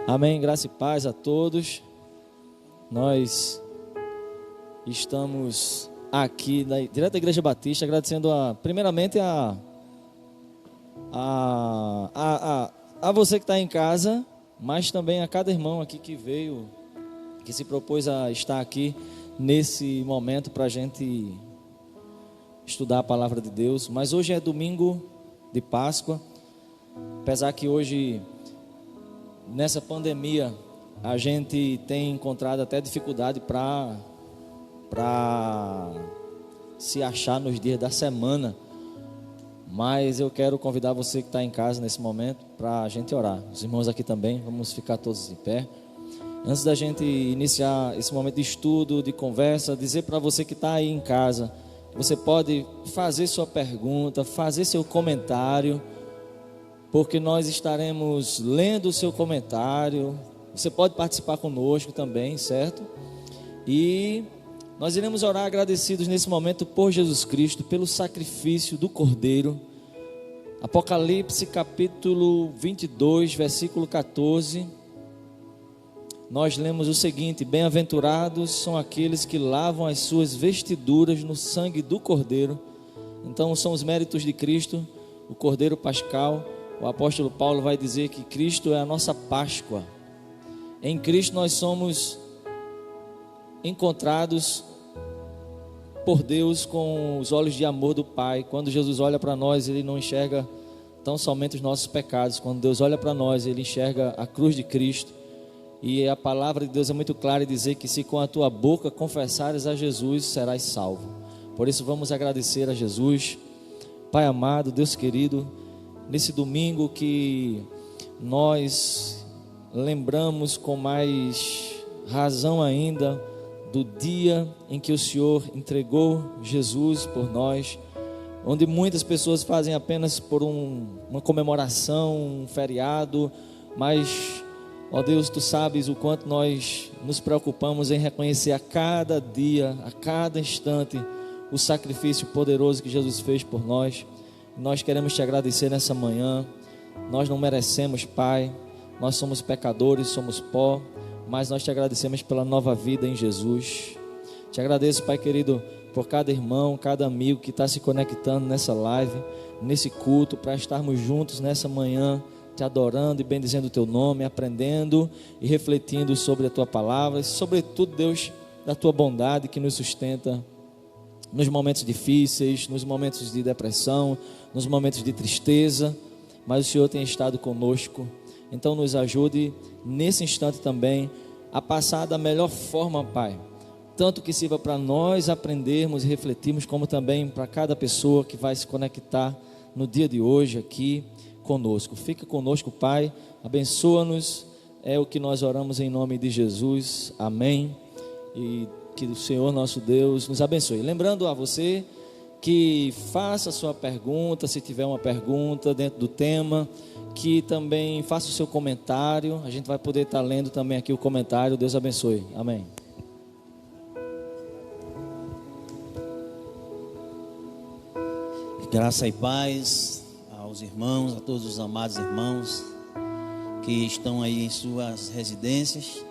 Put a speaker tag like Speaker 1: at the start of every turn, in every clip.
Speaker 1: Amém, graça e paz a todos. Nós estamos aqui direto da Igreja Batista, agradecendo primeiramente a você que está em casa, mas também a cada irmão aqui que veio, que se propôs a estar aqui nesse momento para a gente estudar a palavra de Deus. Mas hoje é domingo de Páscoa, apesar que hoje, nessa pandemia, a gente tem encontrado até dificuldade para se achar nos dias da semana. Mas eu quero convidar você que está em casa nesse momento para a gente orar. Os irmãos aqui também, vamos ficar todos de pé. Antes da gente iniciar esse momento de estudo, de conversa, dizer para você que está aí em casa, você pode fazer sua pergunta, fazer seu comentário, porque nós estaremos lendo o seu comentário. Você pode participar conosco também, certo? E nós iremos orar agradecidos nesse momento por Jesus Cristo, pelo sacrifício do Cordeiro. Apocalipse capítulo 22, versículo 14. Nós lemos o seguinte: bem-aventurados são aqueles que lavam as suas vestiduras no sangue do Cordeiro. Então são os méritos de Cristo, o Cordeiro Pascal. O apóstolo Paulo vai dizer que Cristo é a nossa Páscoa. Em Cristo nós somos encontrados por Deus com os olhos de amor do Pai. Quando Jesus olha para nós, Ele não enxerga tão somente os nossos pecados. Quando Deus olha para nós, Ele enxerga a cruz de Cristo. E a palavra de Deus é muito clara em dizer que se com a tua boca confessares a Jesus, serás salvo. Por isso vamos agradecer a Jesus. Pai amado, Deus querido, nesse domingo que nós lembramos com mais razão ainda do dia em que o Senhor entregou Jesus por nós, onde muitas pessoas fazem apenas por uma comemoração, um feriado, mas, ó Deus, Tu sabes o quanto nós nos preocupamos em reconhecer a cada dia, a cada instante, o sacrifício poderoso que Jesus fez por nós. Nós queremos Te agradecer nessa manhã. Nós não merecemos, Pai, nós somos pecadores, somos pó, mas nós Te agradecemos pela nova vida em Jesus. Te agradeço, Pai querido, por cada irmão, cada amigo que está se conectando nessa live, nesse culto, para estarmos juntos nessa manhã, Te adorando e bendizendo o Teu nome, aprendendo e refletindo sobre a Tua palavra, e sobretudo, Deus, da Tua bondade que nos sustenta nos momentos difíceis, nos momentos de depressão, nos momentos de tristeza, mas o Senhor tem estado conosco. Então nos ajude nesse instante também a passar da melhor forma, Pai, tanto que sirva para nós aprendermos e refletirmos, como também para cada pessoa que vai se conectar no dia de hoje aqui conosco. Fica conosco, Pai, abençoa-nos, é o que nós oramos em nome de Jesus, amém. E que o Senhor nosso Deus nos abençoe. Lembrando a você que faça a sua pergunta, se tiver uma pergunta dentro do tema, que também faça o seu comentário. A gente vai poder estar lendo também aqui o comentário. Deus abençoe. Amém.
Speaker 2: Graça e paz aos irmãos, a todos os amados irmãos que estão aí em suas residências,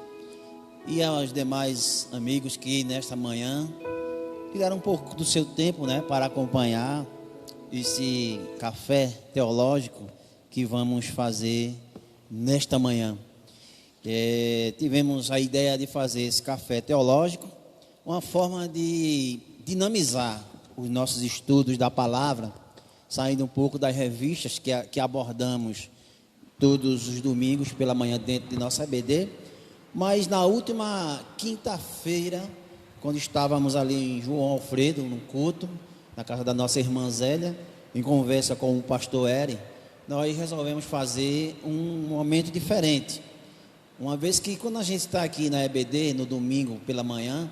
Speaker 2: e aos demais amigos que nesta manhã tiraram um pouco do seu tempo, para acompanhar esse café teológico que vamos fazer nesta manhã. Tivemos a ideia de fazer esse café teológico uma forma de dinamizar os nossos estudos da palavra, saindo um pouco das revistas que abordamos todos os domingos pela manhã dentro de nossa EBD. Mas na última quinta-feira, quando estávamos ali em João Alfredo, no culto, na casa da nossa irmã Zélia, em conversa com o pastor Eri, nós resolvemos fazer um momento diferente. Uma vez que quando a gente está aqui na EBD, no domingo pela manhã,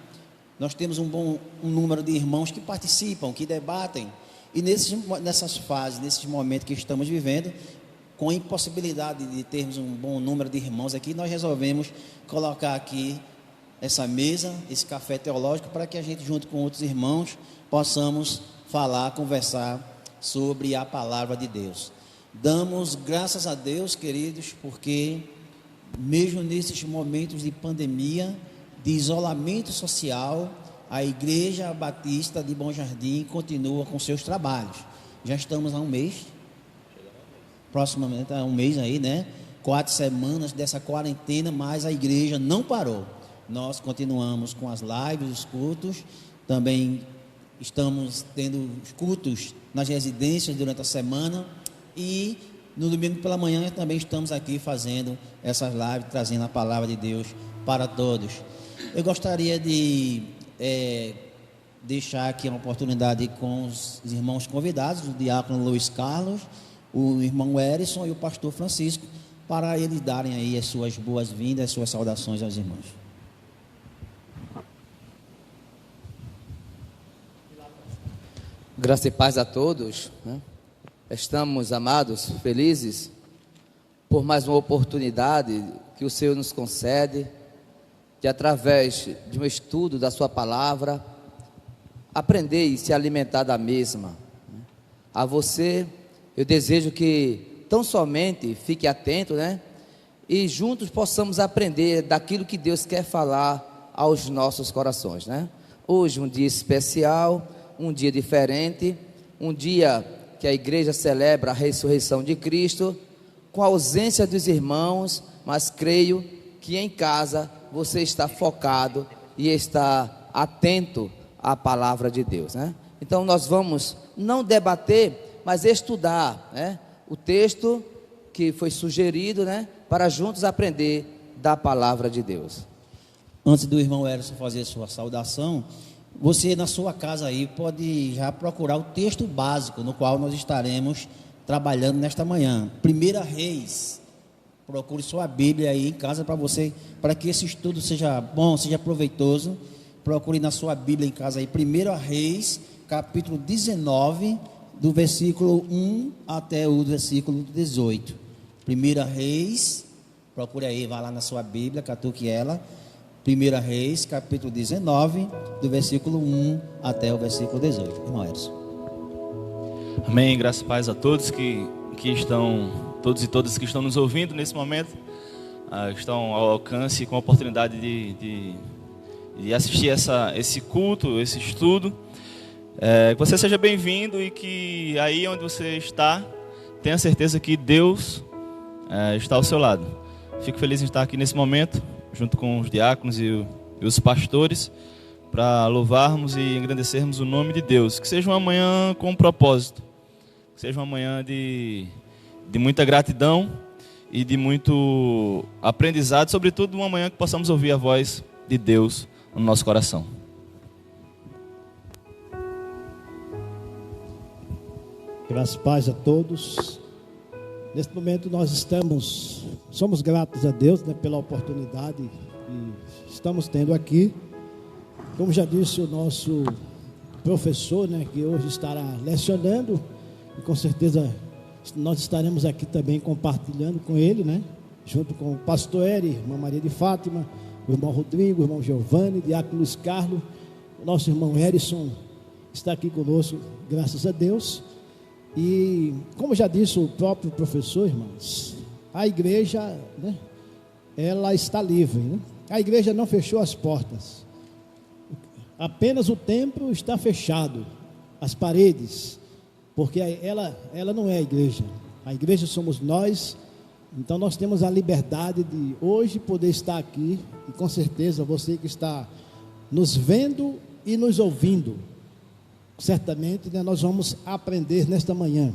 Speaker 2: nós temos um número de irmãos que participam, que debatem, e nessas fases, nesses momentos que estamos vivendo, com a impossibilidade de termos um bom número de irmãos aqui, nós resolvemos colocar aqui essa mesa, esse café teológico, para que a gente, junto com outros irmãos, possamos falar, conversar sobre a palavra de Deus. Damos graças a Deus, queridos, porque mesmo nesses momentos de pandemia, de isolamento social, a Igreja Batista de Bom Jardim continua com seus trabalhos. Já estamos há um mês, proximamente há um mês aí, né? 4 semanas dessa quarentena, mas a igreja não parou. Nós continuamos com as lives, os cultos, também estamos tendo os cultos nas residências durante a semana e no domingo pela manhã também estamos aqui fazendo essas lives, trazendo a palavra de Deus para todos. Eu gostaria de deixar aqui uma oportunidade com os irmãos convidados, o diácono Luiz Carlos, o irmão Erison e o pastor Francisco, para eles darem aí as suas boas-vindas, as suas saudações aos irmãos.
Speaker 3: Graça e paz a todos, né? Estamos, amados, felizes por mais uma oportunidade que o Senhor nos concede de, através de um estudo da sua palavra, aprender e se alimentar da mesma. A você, eu desejo que tão somente fique atento, né? E juntos possamos aprender daquilo que Deus quer falar aos nossos corações, né? Hoje um dia especial, um dia diferente, um dia que a igreja celebra a ressurreição de Cristo, com a ausência dos irmãos, mas creio que em casa você está focado e está atento à palavra de Deus, né? Então nós vamos não debater, mas estudar, né, o texto que foi sugerido, né, para juntos aprender da palavra de Deus.
Speaker 2: Antes do irmão Erison fazer sua saudação, você na sua casa aí pode já procurar o texto básico no qual nós estaremos trabalhando nesta manhã. 1 Reis. Procure sua Bíblia aí em casa para você, para que esse estudo seja bom, seja proveitoso. Procure na sua Bíblia em casa aí 1 Reis, capítulo 19, do versículo 1 até o versículo 18. 1 Reis, procure aí, vá lá na sua Bíblia, catuque ela. 1 Reis, capítulo 19, do versículo 1 até o versículo 18. Irmão Erison.
Speaker 4: Amém, graças e paz a todos que estão, todos e todas que estão nos ouvindo nesse momento, estão ao alcance com a oportunidade de assistir esse culto, esse estudo. Que você seja bem-vindo e que aí onde você está, tenha certeza que Deus está ao seu lado. Fico feliz em estar aqui nesse momento, junto com os diáconos e os pastores, para louvarmos e engrandecermos o nome de Deus. Que seja uma manhã com um propósito, que seja uma manhã de muita gratidão e de muito aprendizado, sobretudo uma manhã que possamos ouvir a voz de Deus no nosso coração.
Speaker 5: Graças e paz a todos. Neste momento nós somos gratos a Deus, né, pela oportunidade que estamos tendo aqui. Como já disse o nosso professor, né, que hoje estará lecionando, e com certeza nós estaremos aqui também compartilhando com ele, né, junto com o pastor Eri, irmã Maria de Fátima, o irmão Rodrigo, o irmão Giovanni, o diácono Luiz Carlos, o nosso irmão Erison está aqui conosco, graças a Deus. E como já disse o próprio professor, irmãos, a igreja, né, ela está livre, né? A igreja não fechou as portas, apenas o templo está fechado, as paredes, porque ela não é a igreja somos nós. Então nós temos a liberdade de hoje poder estar aqui, e com certeza você que está nos vendo e nos ouvindo, certamente, né, nós vamos aprender nesta manhã,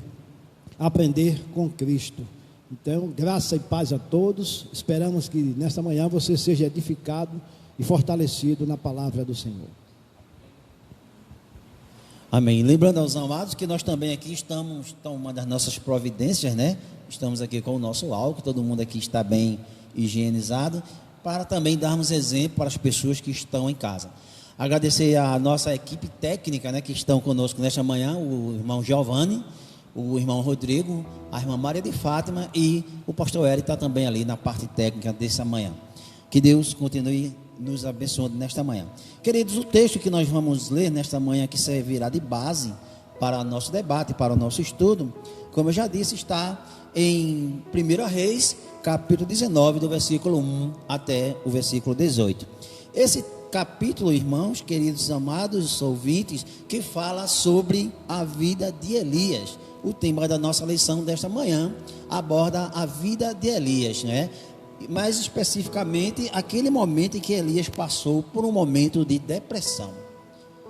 Speaker 5: aprender com Cristo. Então, graça e paz a todos. Esperamos que nesta manhã você seja edificado e fortalecido na palavra do Senhor.
Speaker 2: Amém. Lembrando aos amados que nós também aqui estamos tomando as nossas providências, né? Estamos aqui com o nosso álcool, todo mundo aqui está bem higienizado, para também darmos exemplo para as pessoas que estão em casa. Agradecer a nossa equipe técnica, né, que estão conosco nesta manhã, o irmão Giovanni, o irmão Rodrigo, a irmã Maria de Fátima e o pastor Eri está também ali na parte técnica dessa manhã. Que Deus continue nos abençoando nesta manhã. Queridos, o texto que nós vamos ler nesta manhã, que servirá de base para o nosso debate, para o nosso estudo, como eu já disse, está em 1 Reis, capítulo 19, do versículo 1 até o versículo 18. Esse capítulo, irmãos, queridos amados ouvintes, que fala sobre a vida de Elias. O tema da nossa lição desta manhã aborda a vida de Elias, né? Mais especificamente, aquele momento em que Elias passou por um momento de depressão.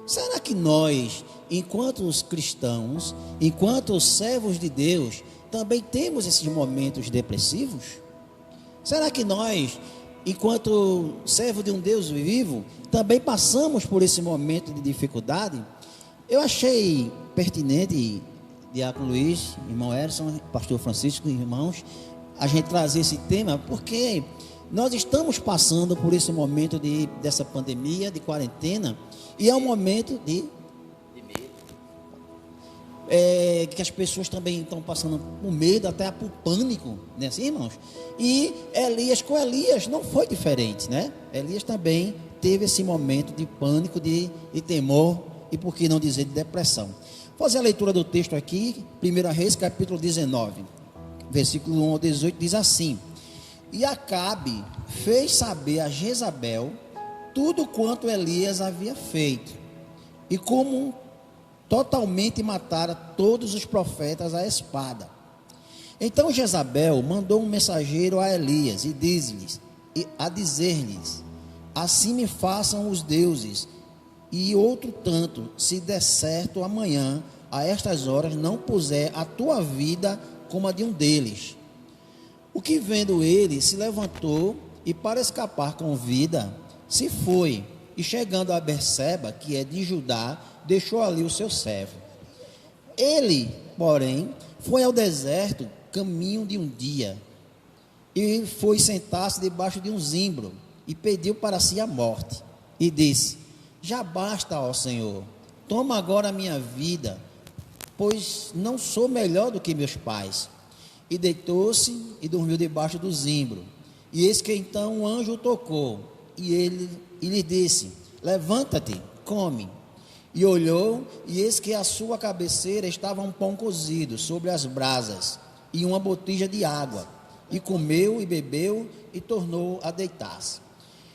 Speaker 2: Será que nós, enquanto os cristãos, enquanto servos de Deus, também temos esses momentos depressivos? Será que nós, enquanto servo de um Deus vivo, também passamos por esse momento de dificuldade? Eu achei pertinente, Diácono Luiz, irmão Erson, pastor Francisco, irmãos, a gente trazer esse tema, porque nós estamos passando por esse momento dessa pandemia, de quarentena, e é um momento de que as pessoas também estão passando por medo, até por pânico, né, assim, irmãos? E com Elias não foi diferente, né? Elias também teve esse momento de pânico, de temor, e por que não dizer de depressão. Vou fazer a leitura do texto aqui, 1 Reis, capítulo 19, versículo 1 ao 18, diz assim: E Acabe fez saber a Jezabel tudo quanto Elias havia feito, e como totalmente matara todos os profetas à espada. Então Jezabel mandou um mensageiro a Elias e dizer-lhes: Assim me façam os deuses, e outro tanto, se der certo amanhã, a estas horas, não puser a tua vida como a de um deles. O que vendo ele, se levantou e, para escapar com vida, se foi, e chegando a Berseba, que é de Judá, deixou ali o seu servo. Ele, porém, foi ao deserto, caminho de um dia, e foi sentar-se debaixo de um zimbro, e pediu para si a morte, e disse: Já basta, ó Senhor, toma agora a minha vida, pois não sou melhor do que meus pais. E deitou-se e dormiu debaixo do zimbro. E eis que então um anjo o tocou, e lhe disse: Levanta-te, come. E olhou, e eis que à sua cabeceira estava um pão cozido sobre as brasas, e uma botija de água. E comeu e bebeu, e tornou a deitar-se.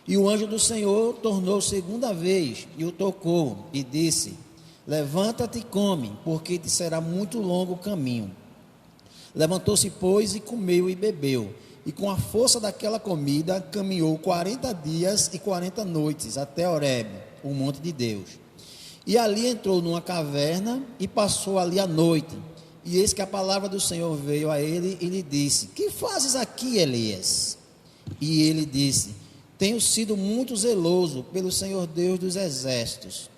Speaker 2: E o anjo do Senhor tornou segunda vez, e o tocou, e disse: Levanta-te e come, porque te será muito longo o caminho. Levantou-se, pois, e comeu e bebeu. E com a força daquela comida, caminhou 40 dias e 40 noites, até Horebe, o monte de Deus. E ali entrou numa caverna, e passou ali a noite. E eis que a palavra do Senhor veio a ele, e lhe disse: Que fazes aqui, Elias? E ele disse: Tenho sido muito zeloso pelo Senhor Deus dos exércitos,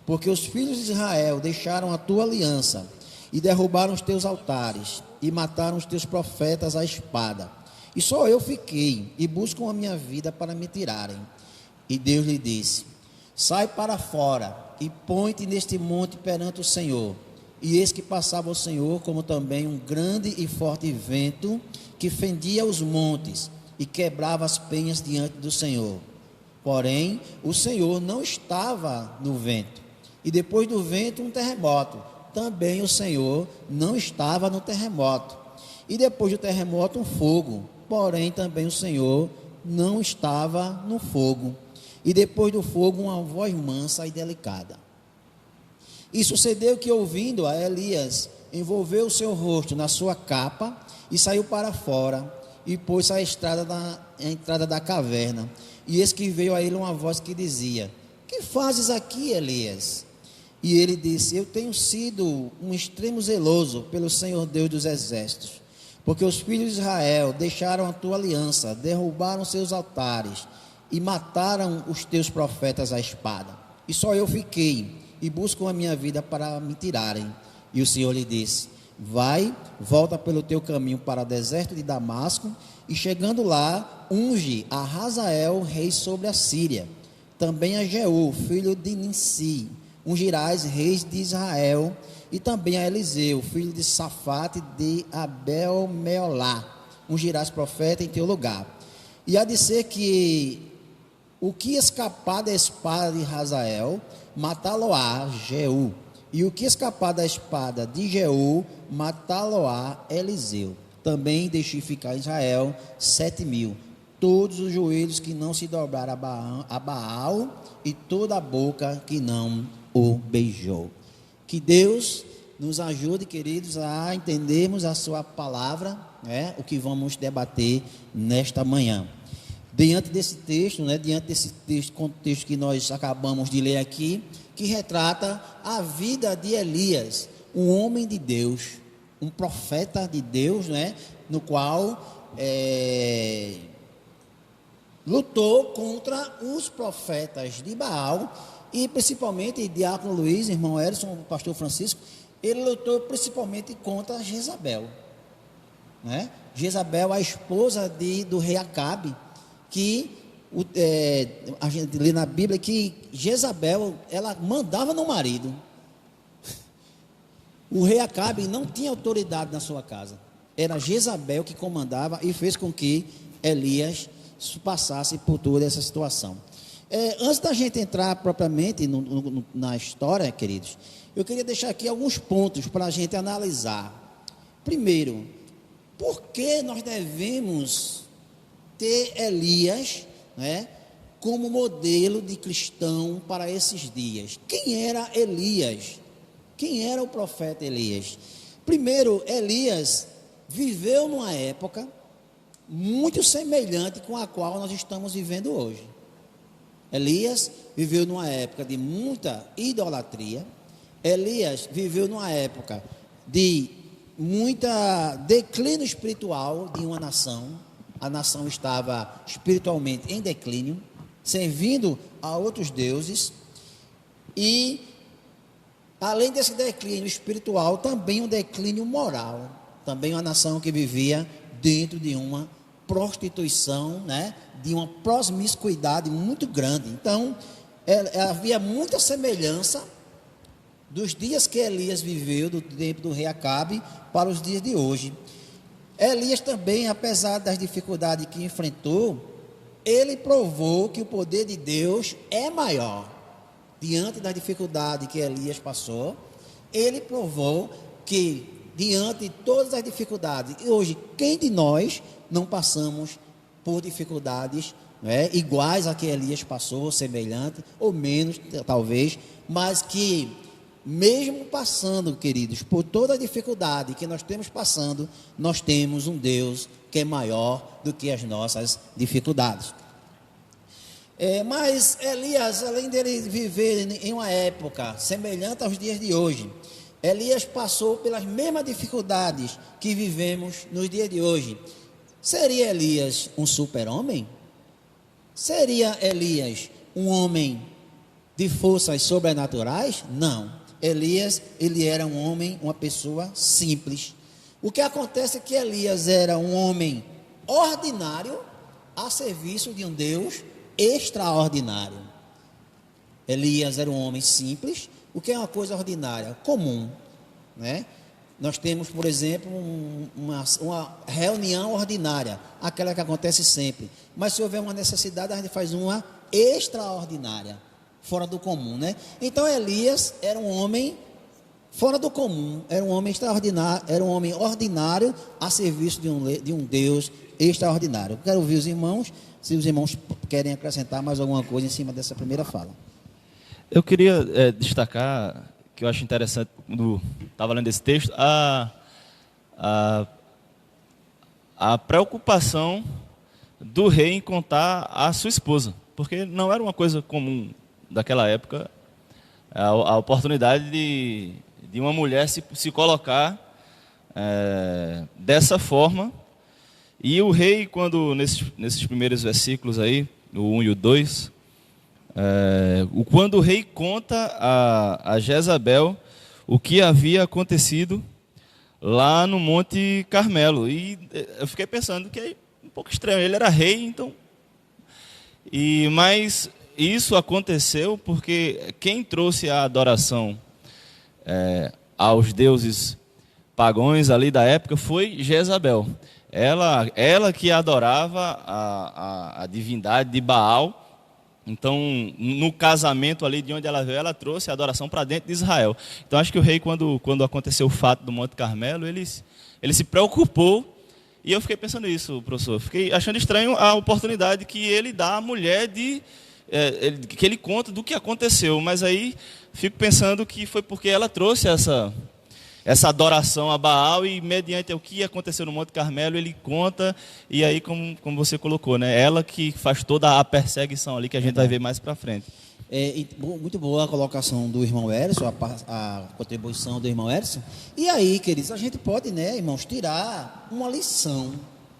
Speaker 2: porque os filhos de Israel deixaram a tua aliança, e derrubaram os teus altares, e mataram os teus profetas à espada. E só eu fiquei, e buscam a minha vida para me tirarem. E Deus lhe disse: Sai para fora, e põe-te neste monte perante o Senhor. E eis que passava o Senhor, como também um grande e forte vento, que fendia os montes, e quebrava as penhas diante do Senhor. Porém, o Senhor não estava no vento. E depois do vento, um terremoto. Também o Senhor não estava no terremoto. E depois do terremoto, um fogo. Porém, também o Senhor não estava no fogo. E depois do fogo, uma voz mansa e delicada. E sucedeu que, ouvindo a Elias, envolveu o seu rosto na sua capa e saiu para fora, e pôs-se à entrada da caverna. E eis que veio a ele uma voz que dizia: Que fazes aqui, Elias? E ele disse: Eu tenho sido um extremo zeloso pelo Senhor Deus dos exércitos, porque os filhos de Israel deixaram a tua aliança, derrubaram seus altares e mataram os teus profetas à espada. E só eu fiquei, e buscam a minha vida para me tirarem. E o Senhor lhe disse: Vai, volta pelo teu caminho para o deserto de Damasco, e chegando lá, unge a Hazael, rei sobre a Síria. Também a Jeú, filho de Ninsi, ungirás reis de Israel, e também a Eliseu, filho de Safate de Abel-Meolá, ungirás profeta em teu lugar. E há de ser que o que escapar da espada de Hazael, matá-lo-á Jeú, e o que escapar da espada de Jeú, matá-lo-á Eliseu. também deixei ficar em Israel 7.000. Todos os joelhos que não se dobraram a Baal e toda a boca que não o beijou. Que Deus nos ajude, queridos, a entendermos a sua palavra, o que vamos debater nesta manhã. Diante desse texto, contexto que nós acabamos de ler aqui, que retrata a vida de Elias, um homem de Deus, um profeta de Deus, no qual lutou contra os profetas de Baal, e principalmente, Diácono Luiz, irmão Edson, o pastor Francisco, ele lutou principalmente contra Jezabel, Jezabel, a esposa do rei Acabe, que a gente lê na Bíblia que Jezabel, ela mandava no marido. O rei Acabe não tinha autoridade na sua casa, era Jezabel que comandava e fez com que Elias passasse por toda essa situação. Antes da gente entrar propriamente na história, queridos, eu queria deixar aqui alguns pontos para a gente analisar. Primeiro, por que nós devemos ter Elias, como modelo de cristão para esses dias? Quem era Elias? Quem era o profeta Elias? Primeiro, Elias viveu numa época muito semelhante com a qual nós estamos vivendo hoje. Elias viveu numa época de muita idolatria. Elias viveu numa época de muita declínio espiritual de uma nação. A nação estava espiritualmente em declínio, servindo a outros deuses. E além desse declínio espiritual, também um declínio moral. Também uma nação que vivia dentro de uma prostituição, de uma promiscuidade muito grande. Então, havia muita semelhança dos dias que Elias viveu, do tempo do rei Acabe, para os dias de hoje. Elias também, apesar das dificuldades que enfrentou, ele provou que o poder de Deus é maior. Diante da dificuldade que Elias passou, ele provou que, diante de todas as dificuldades, e hoje, quem de nós não passamos por dificuldades iguais a que Elias passou, semelhante, ou menos, talvez, mas que, mesmo passando, queridos, por toda a dificuldade que nós temos passando, nós temos um Deus que é maior do que as nossas dificuldades. Mas Elias, além dele viver em uma época semelhante aos dias de hoje, Elias passou pelas mesmas dificuldades que vivemos nos dias de hoje. Seria Elias um super-homem? Seria Elias um homem de forças sobrenaturais? Não. Elias, ele era um homem, uma pessoa simples. O que acontece é que Elias era um homem ordinário a serviço de um Deus extraordinário. Elias era um homem simples. O que é uma coisa ordinária? Comum, Nós temos, por exemplo, uma reunião ordinária, aquela que acontece sempre. Mas se houver uma necessidade, a gente faz uma extraordinária, fora do comum, Então Elias era um homem fora do comum, era um homem extraordinário, era um homem ordinário a serviço de um Deus extraordinário. Eu quero ouvir os irmãos, se os irmãos querem acrescentar mais alguma coisa em cima dessa primeira fala.
Speaker 4: Eu queria destacar, que eu acho interessante, quando estava lendo esse texto, a preocupação do rei em contar a sua esposa, porque não era uma coisa comum daquela época, a oportunidade de uma mulher se colocar dessa forma. E o rei, quando nesses primeiros versículos aí, o 1 e o 2, quando o rei conta a Jezabel o que havia acontecido lá no Monte Carmelo, e eu fiquei pensando que é um pouco estranho, ele era rei, então, mas isso aconteceu porque quem trouxe a adoração aos deuses pagãos ali da época foi Jezabel. Ela que adorava a divindade de Baal. Então, no casamento ali de onde ela veio, ela trouxe a adoração para dentro de Israel. Então, acho que o rei, quando aconteceu o fato do Monte Carmelo, ele se preocupou E eu fiquei pensando nisso, professor. Fiquei achando estranho a oportunidade que ele dá à mulher que ele conta do que aconteceu. Mas aí fico pensando que foi porque ela trouxe essa adoração a Baal e mediante o que aconteceu no Monte Carmelo, ele conta, e aí, como você colocou, né? Ela que faz toda a perseguição ali, que a gente vai ver mais para frente.
Speaker 2: Muito boa a colocação do irmão Erison, a contribuição do irmão Erison. E aí, queridos, a gente pode, né, irmãos, tirar uma lição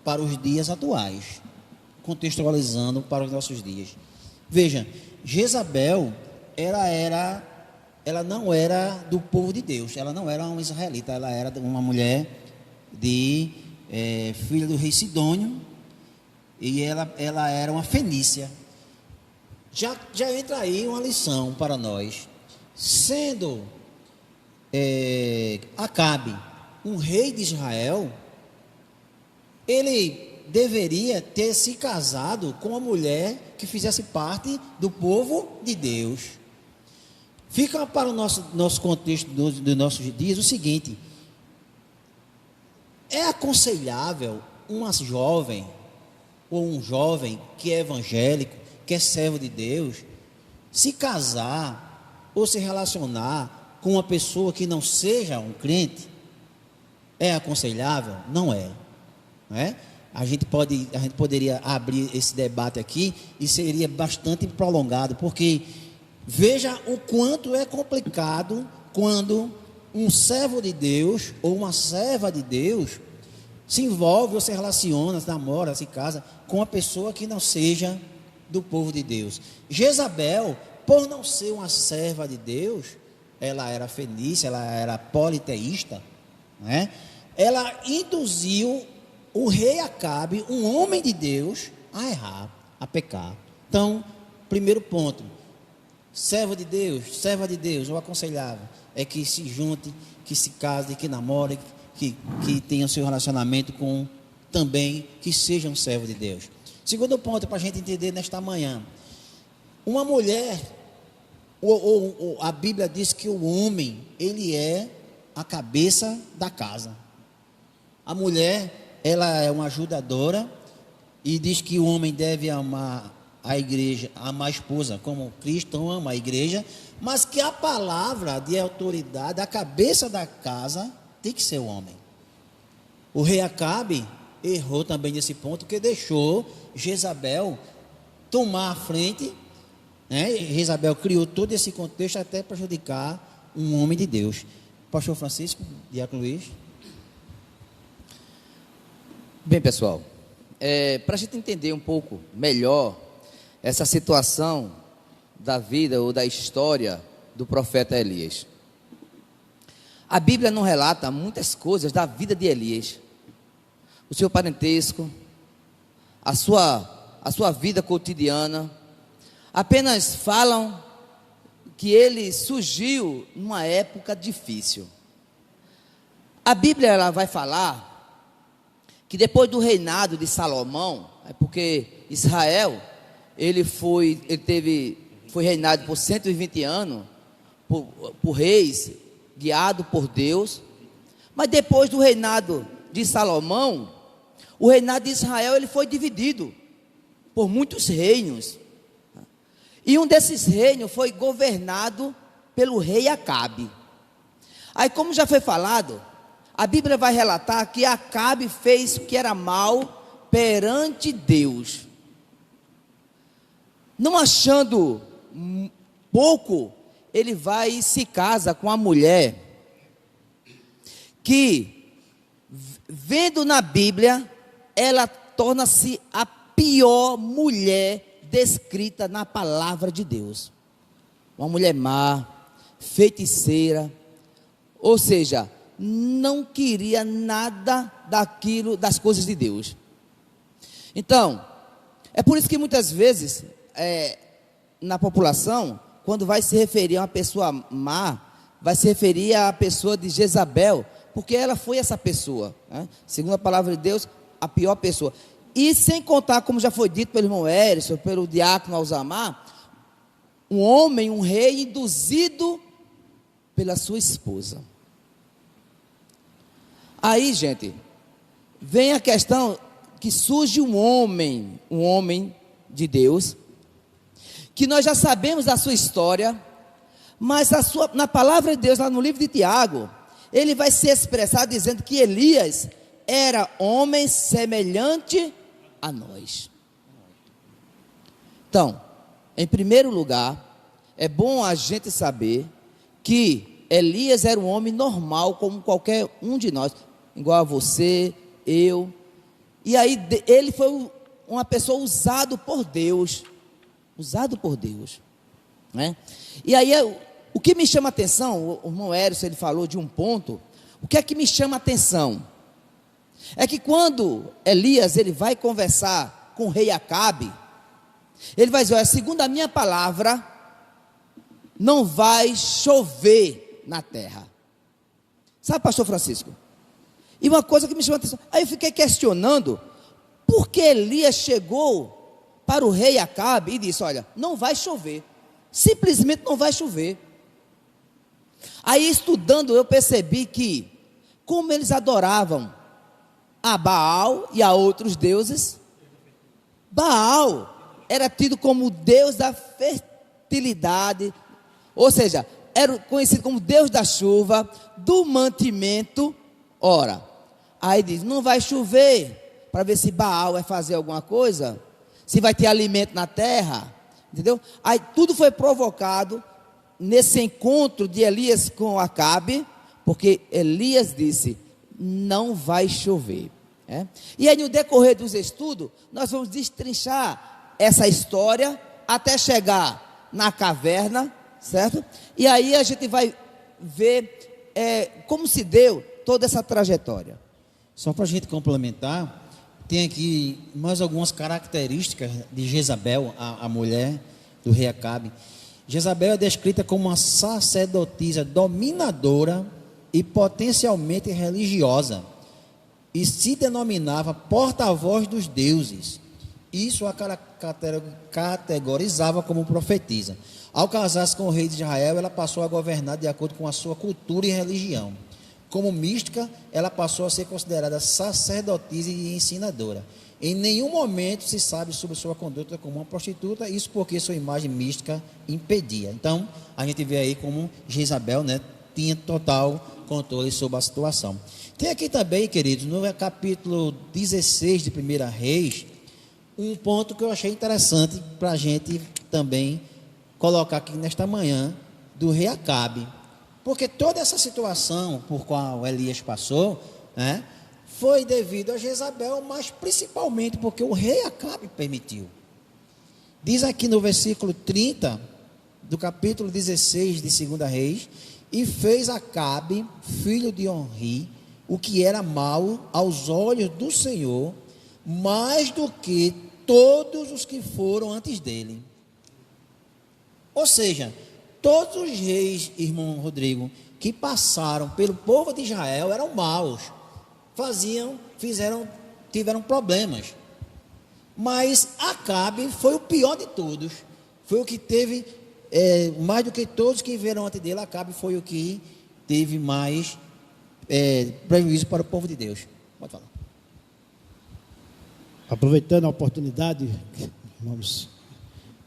Speaker 2: para os dias atuais, contextualizando para os nossos dias. Veja, Jezabel, ela não era do povo de Deus, ela não era uma israelita, ela era uma mulher filha do rei Sidônio, e ela era uma fenícia. Já entra aí uma lição para nós. Sendo Acabe um rei de Israel, ele deveria ter se casado com uma mulher que fizesse parte do povo de Deus. Fica para o nosso contexto dos nossos dias o seguinte: é aconselhável uma jovem ou um jovem que é evangélico, que é servo de Deus, se casar ou se relacionar com uma pessoa que não seja um crente? É aconselhável? Não é. Não é? A gente poderia abrir esse debate aqui e seria bastante prolongado, porque veja o quanto é complicado quando um servo de Deus ou uma serva de Deus se envolve ou se relaciona, se namora, se casa com uma pessoa que não seja do povo de Deus. Jezabel, por não ser uma serva de Deus, ela era fenícia, ela era politeísta, né? Ela induziu o rei Acabe, um homem de Deus, a errar, a pecar. Então, primeiro ponto: serva de Deus, o aconselhável é que se junte, que se case, que namore, que tenha seu relacionamento com também que seja um servo de Deus. Segundo ponto, para a gente entender nesta manhã: uma mulher, a Bíblia diz que o homem, ele é a cabeça da casa. A mulher, ela é uma ajudadora, e diz que o homem deve amar a igreja, amar a esposa como Cristo ama a igreja, mas que a palavra de autoridade, a cabeça da casa, tem que ser o homem. O rei Acabe errou também nesse ponto, que deixou Jezabel tomar a frente, né? Jezabel criou todo esse contexto até prejudicar um homem de Deus. Pastor Francisco, Diácono Luiz.
Speaker 3: Bem, pessoal, para a gente entender um pouco melhor essa situação da vida ou da história do profeta Elias, a Bíblia não relata muitas coisas da vida de Elias, o seu parentesco, a sua vida cotidiana. Apenas falam que ele surgiu numa época difícil. A Bíblia ela vai falar que depois do reinado de Salomão, porque Israel foi reinado por 120 anos por reis guiado por Deus. Mas depois do reinado de Salomão, o reinado de Israel ele foi dividido por muitos reinos. E um desses reinos foi governado pelo rei Acabe. Aí, como já foi falado, a Bíblia vai relatar que Acabe fez o que era mal perante Deus. Não achando pouco, ele vai e se casa com a mulher que, vendo na Bíblia, ela torna-se a pior mulher descrita na palavra de Deus. Uma mulher má, feiticeira, ou seja, não queria nada das coisas de Deus. Então, é por isso que muitas vezes, na população, quando vai se referir a uma pessoa má, vai se referir à pessoa de Jezabel, porque ela foi essa pessoa, né? Segundo a palavra de Deus, a pior pessoa. E sem contar, como já foi dito pelo irmão Erison, pelo diácono Alzamar, um homem, um rei induzido pela sua esposa. Aí, gente, vem a questão que surge um homem de Deus, que nós já sabemos a sua história, mas na palavra de Deus, lá no livro de Tiago, ele vai se expressar dizendo que Elias era homem semelhante a nós. Então, em primeiro lugar, é bom a gente saber que Elias era um homem normal, como qualquer um de nós, igual a você, eu. E aí ele foi uma pessoa usado por Deus, né? E aí o que me chama a atenção, o irmão Érison, ele falou de um ponto. O que é que me chama a atenção? É que quando Elias ele vai conversar com o rei Acabe, ele vai dizer: olha, segundo a minha palavra, não vai chover na terra. Sabe, pastor Francisco? E uma coisa que me chamou a atenção, aí eu fiquei questionando, por que Elias chegou para o rei Acabe e disse: olha, não vai chover, simplesmente não vai chover. Aí estudando eu percebi que, como eles adoravam a Baal e a outros deuses, Baal era tido como o deus da fertilidade, ou seja, era conhecido como Deus da chuva, do mantimento. Ora, aí diz: não vai chover, para ver se Baal vai fazer alguma coisa, se vai ter alimento na terra, entendeu? Aí tudo foi provocado nesse encontro de Elias com Acabe, porque Elias disse: não vai chover. E aí no decorrer dos estudos, nós vamos destrinchar essa história, até chegar na caverna, certo? E aí a gente vai ver como se deu toda essa trajetória.
Speaker 2: Só para a gente complementar, tem aqui mais algumas características de Jezabel, a mulher do rei Acabe. Jezabel é descrita como uma sacerdotisa dominadora e potencialmente religiosa, e se denominava porta-voz dos deuses. Isso a categorizava como profetisa. Ao casar-se com o rei de Israel, ela passou a governar de acordo com a sua cultura e religião. Como mística, ela passou a ser considerada sacerdotisa e ensinadora. Em nenhum momento se sabe sobre sua conduta como uma prostituta, isso porque sua imagem mística impedia. Então, a gente vê aí como Jezabel, né, tinha total controle sobre a situação. Tem aqui também, queridos, no capítulo 16 de 1 Reis, um ponto que eu achei interessante para a gente também colocar aqui nesta manhã, do rei Acabe. Porque toda essa situação por qual Elias passou, né, foi devido a Jezabel, mas principalmente porque o rei Acabe permitiu. Diz aqui no versículo 30, do capítulo 16 de 2 Reis: e fez Acabe, filho de Onri, o que era mau aos olhos do Senhor, mais do que todos os que foram antes dele. Ou seja, todos os reis, irmão Rodrigo, que passaram pelo povo de Israel eram maus, tiveram problemas. Mas Acabe foi o pior de todos, foi o que teve, mais do que todos que vieram antes dele. Acabe foi o que teve mais prejuízo para o povo de Deus. Pode falar.
Speaker 5: Aproveitando a oportunidade, vamos,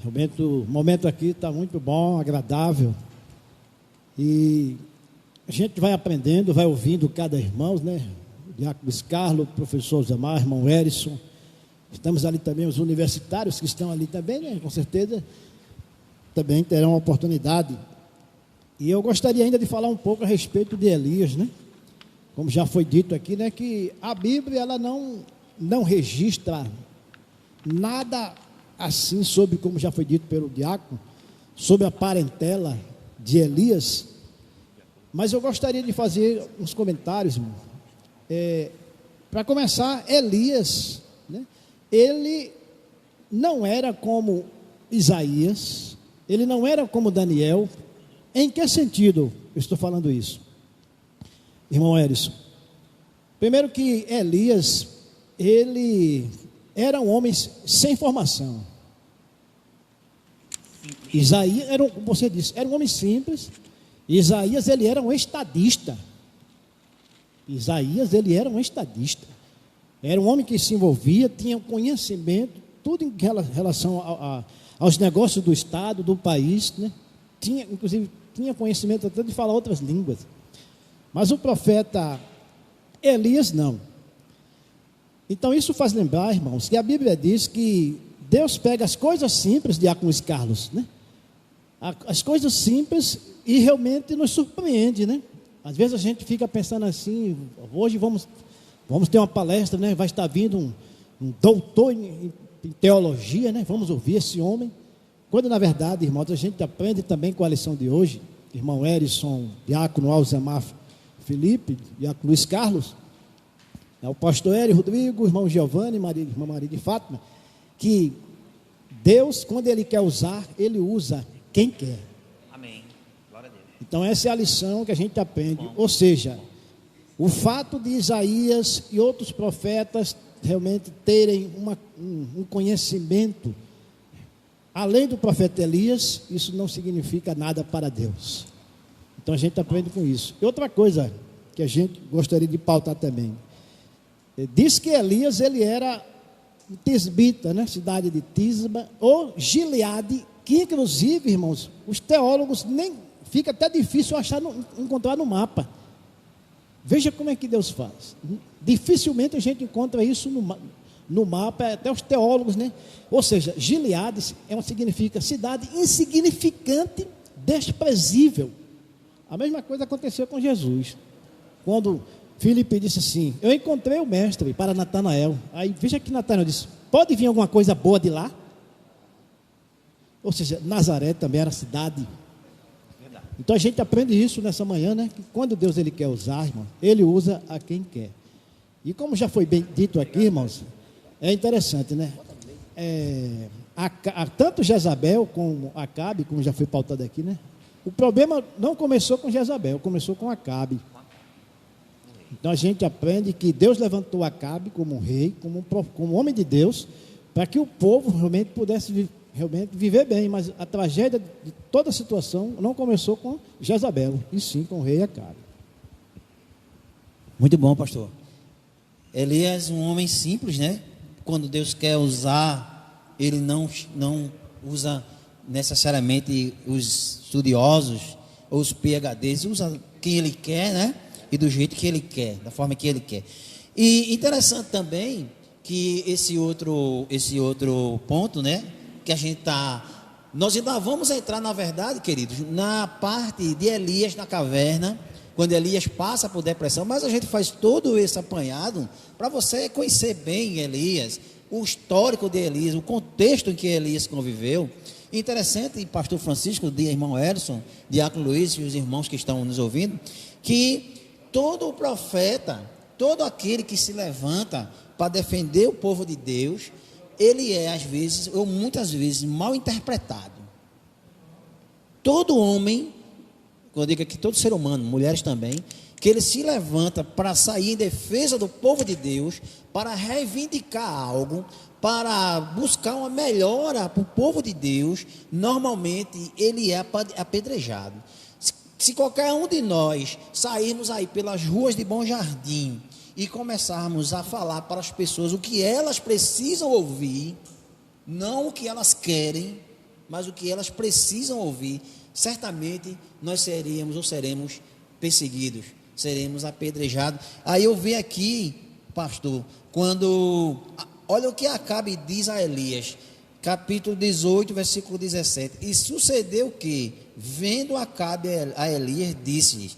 Speaker 5: realmente o momento aqui está muito bom, agradável, e a gente vai aprendendo, vai ouvindo cada irmão, né? O diácono Carlos, o professor Zamar, irmão Érison, estamos ali também, os universitários que estão ali também, né? Com certeza também terão a oportunidade. E eu gostaria ainda de falar um pouco a respeito de Elias, né? Como já foi dito aqui, né, que a Bíblia ela não registra nada assim sobre, como já foi dito pelo diácono, sobre a parentela de Elias. Mas eu gostaria de fazer uns comentários, irmão. Para começar, Elias, né, ele não era como Isaías, ele não era como Daniel. Em que sentido eu estou falando isso, irmão Érison? Primeiro que Elias, ele era um homem sem formação. Isaías, como você disse, era um homem simples. Isaías, ele era um estadista. Era um homem que se envolvia, tinha conhecimento, tudo em relação aos negócios do Estado, do país, né? Inclusive, tinha conhecimento até de falar outras línguas. Mas o profeta Elias não. Então isso faz lembrar, irmãos, que a Bíblia diz que Deus pega as coisas simples, Diácono Carlos, né? As coisas simples, e realmente nos surpreende, né? Às vezes a gente fica pensando assim, hoje vamos ter uma palestra, né? Vai estar vindo um doutor em teologia, né? Vamos ouvir esse homem. Quando na verdade, irmãos, a gente aprende também com a lição de hoje, irmão Erison, Diácono Alzemar Felipe, Diácono Luiz Carlos, o pastor Hélio Rodrigo, irmão Giovanni, irmã Maria de Fátima, que Deus, quando Ele quer usar, Ele usa quem quer.
Speaker 2: Amém. Glória a Deus.
Speaker 5: Então essa é a lição que a gente aprende. Ou seja, o fato de Isaías e outros profetas realmente terem um conhecimento além do profeta Elias, isso não significa nada para Deus. Então a gente aprende com isso. E outra coisa que a gente gostaria de pautar também. Diz que Elias, ele era tisbita, né? Cidade de Tisba, ou Gileade, que inclusive, irmãos, os teólogos nem fica até difícil encontrar no mapa. Veja como é que Deus faz. Dificilmente a gente encontra isso no mapa, até os teólogos, né? Ou seja, Gileade significa cidade insignificante, desprezível. A mesma coisa aconteceu com Jesus. Quando Filipe disse assim: eu encontrei o mestre para Natanael. Aí veja que Natanael disse: pode vir alguma coisa boa de lá? Ou seja, Nazaré também era cidade. Então a gente aprende isso nessa manhã, né? Que quando Deus ele quer usar, irmão, Ele usa a quem quer. E como já foi bem dito aqui, irmãos, é interessante, né? Tanto Jezabel como Acabe, como já foi pautado aqui, né? O problema não começou com Jezabel, começou com Acabe. Então a gente aprende que Deus levantou Acabe como um rei, como homem de Deus, para que o povo realmente pudesse viver bem. Mas a tragédia de toda a situação não começou com Jezabel, e sim com o rei Acabe.
Speaker 2: Muito bom, pastor. Elias, um homem simples, né? Quando Deus quer usar, Ele não usa necessariamente os estudiosos ou os PhDs, usa quem Ele quer, né? E do jeito que Ele quer, da forma que Ele quer. E interessante também que esse outro ponto, né? Que a gente nós ainda vamos entrar, na verdade, queridos, na parte de Elias na caverna, quando Elias passa por depressão, mas a gente faz todo esse apanhado para você conhecer bem Elias, o histórico de Elias, o contexto em que Elias conviveu. Interessante, pastor Francisco, irmão Erison, Diácono Luiz e os irmãos que estão nos ouvindo, que todo profeta, todo aquele que se levanta para defender o povo de Deus, ele é, às vezes, ou muitas vezes, mal interpretado. Todo homem, quando eu digo aqui, todo ser humano, mulheres também, que ele se levanta para sair em defesa do povo de Deus, para reivindicar algo, para buscar uma melhora para o povo de Deus, normalmente ele é apedrejado. Se qualquer um de nós sairmos aí pelas ruas de Bom Jardim e começarmos a falar para as pessoas o que elas precisam ouvir, não o que elas querem, mas o que elas precisam ouvir, certamente nós seremos perseguidos, seremos apedrejados. Aí eu vi aqui, pastor, olha o que Acabe diz a Elias, capítulo 18, versículo 17. E sucedeu que, vendo Acabe a Elias, disse-lhe: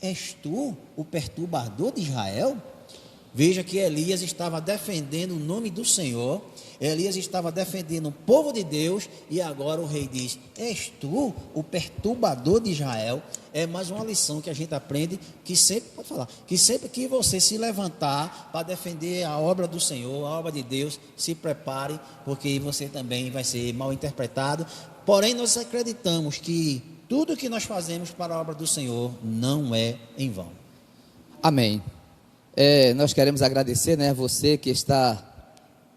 Speaker 2: és tu o perturbador de Israel? Veja que Elias estava defendendo o nome do Senhor, Elias estava defendendo o povo de Deus, e agora o rei diz: és tu o perturbador de Israel? É mais uma lição que a gente aprende, que sempre que você se levantar para defender a obra do Senhor, a obra de Deus, se prepare, porque você também vai ser mal interpretado. Porém, nós acreditamos que tudo que nós fazemos para a obra do Senhor não é em vão.
Speaker 3: Amém. Nós queremos agradecer, né, a você que está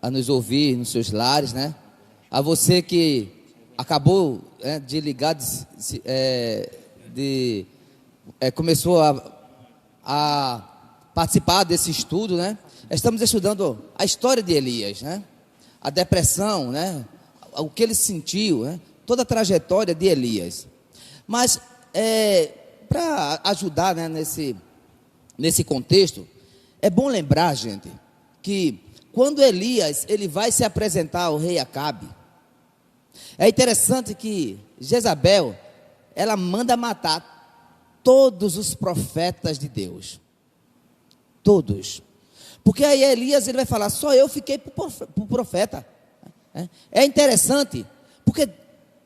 Speaker 3: a nos ouvir nos seus lares, né, a você que acabou de ligar, começou a participar desse estudo, né? Estamos estudando a história de Elias, né? A depressão, né? O que ele sentiu, né? Toda a trajetória de Elias. Mas, para ajudar, né, nesse contexto, é bom lembrar, gente, que quando Elias ele vai se apresentar ao rei Acabe, é interessante que Jezabel, ela manda matar todos os profetas de Deus. Todos. Porque aí Elias ele vai falar, só eu fiquei por profeta. É interessante, porque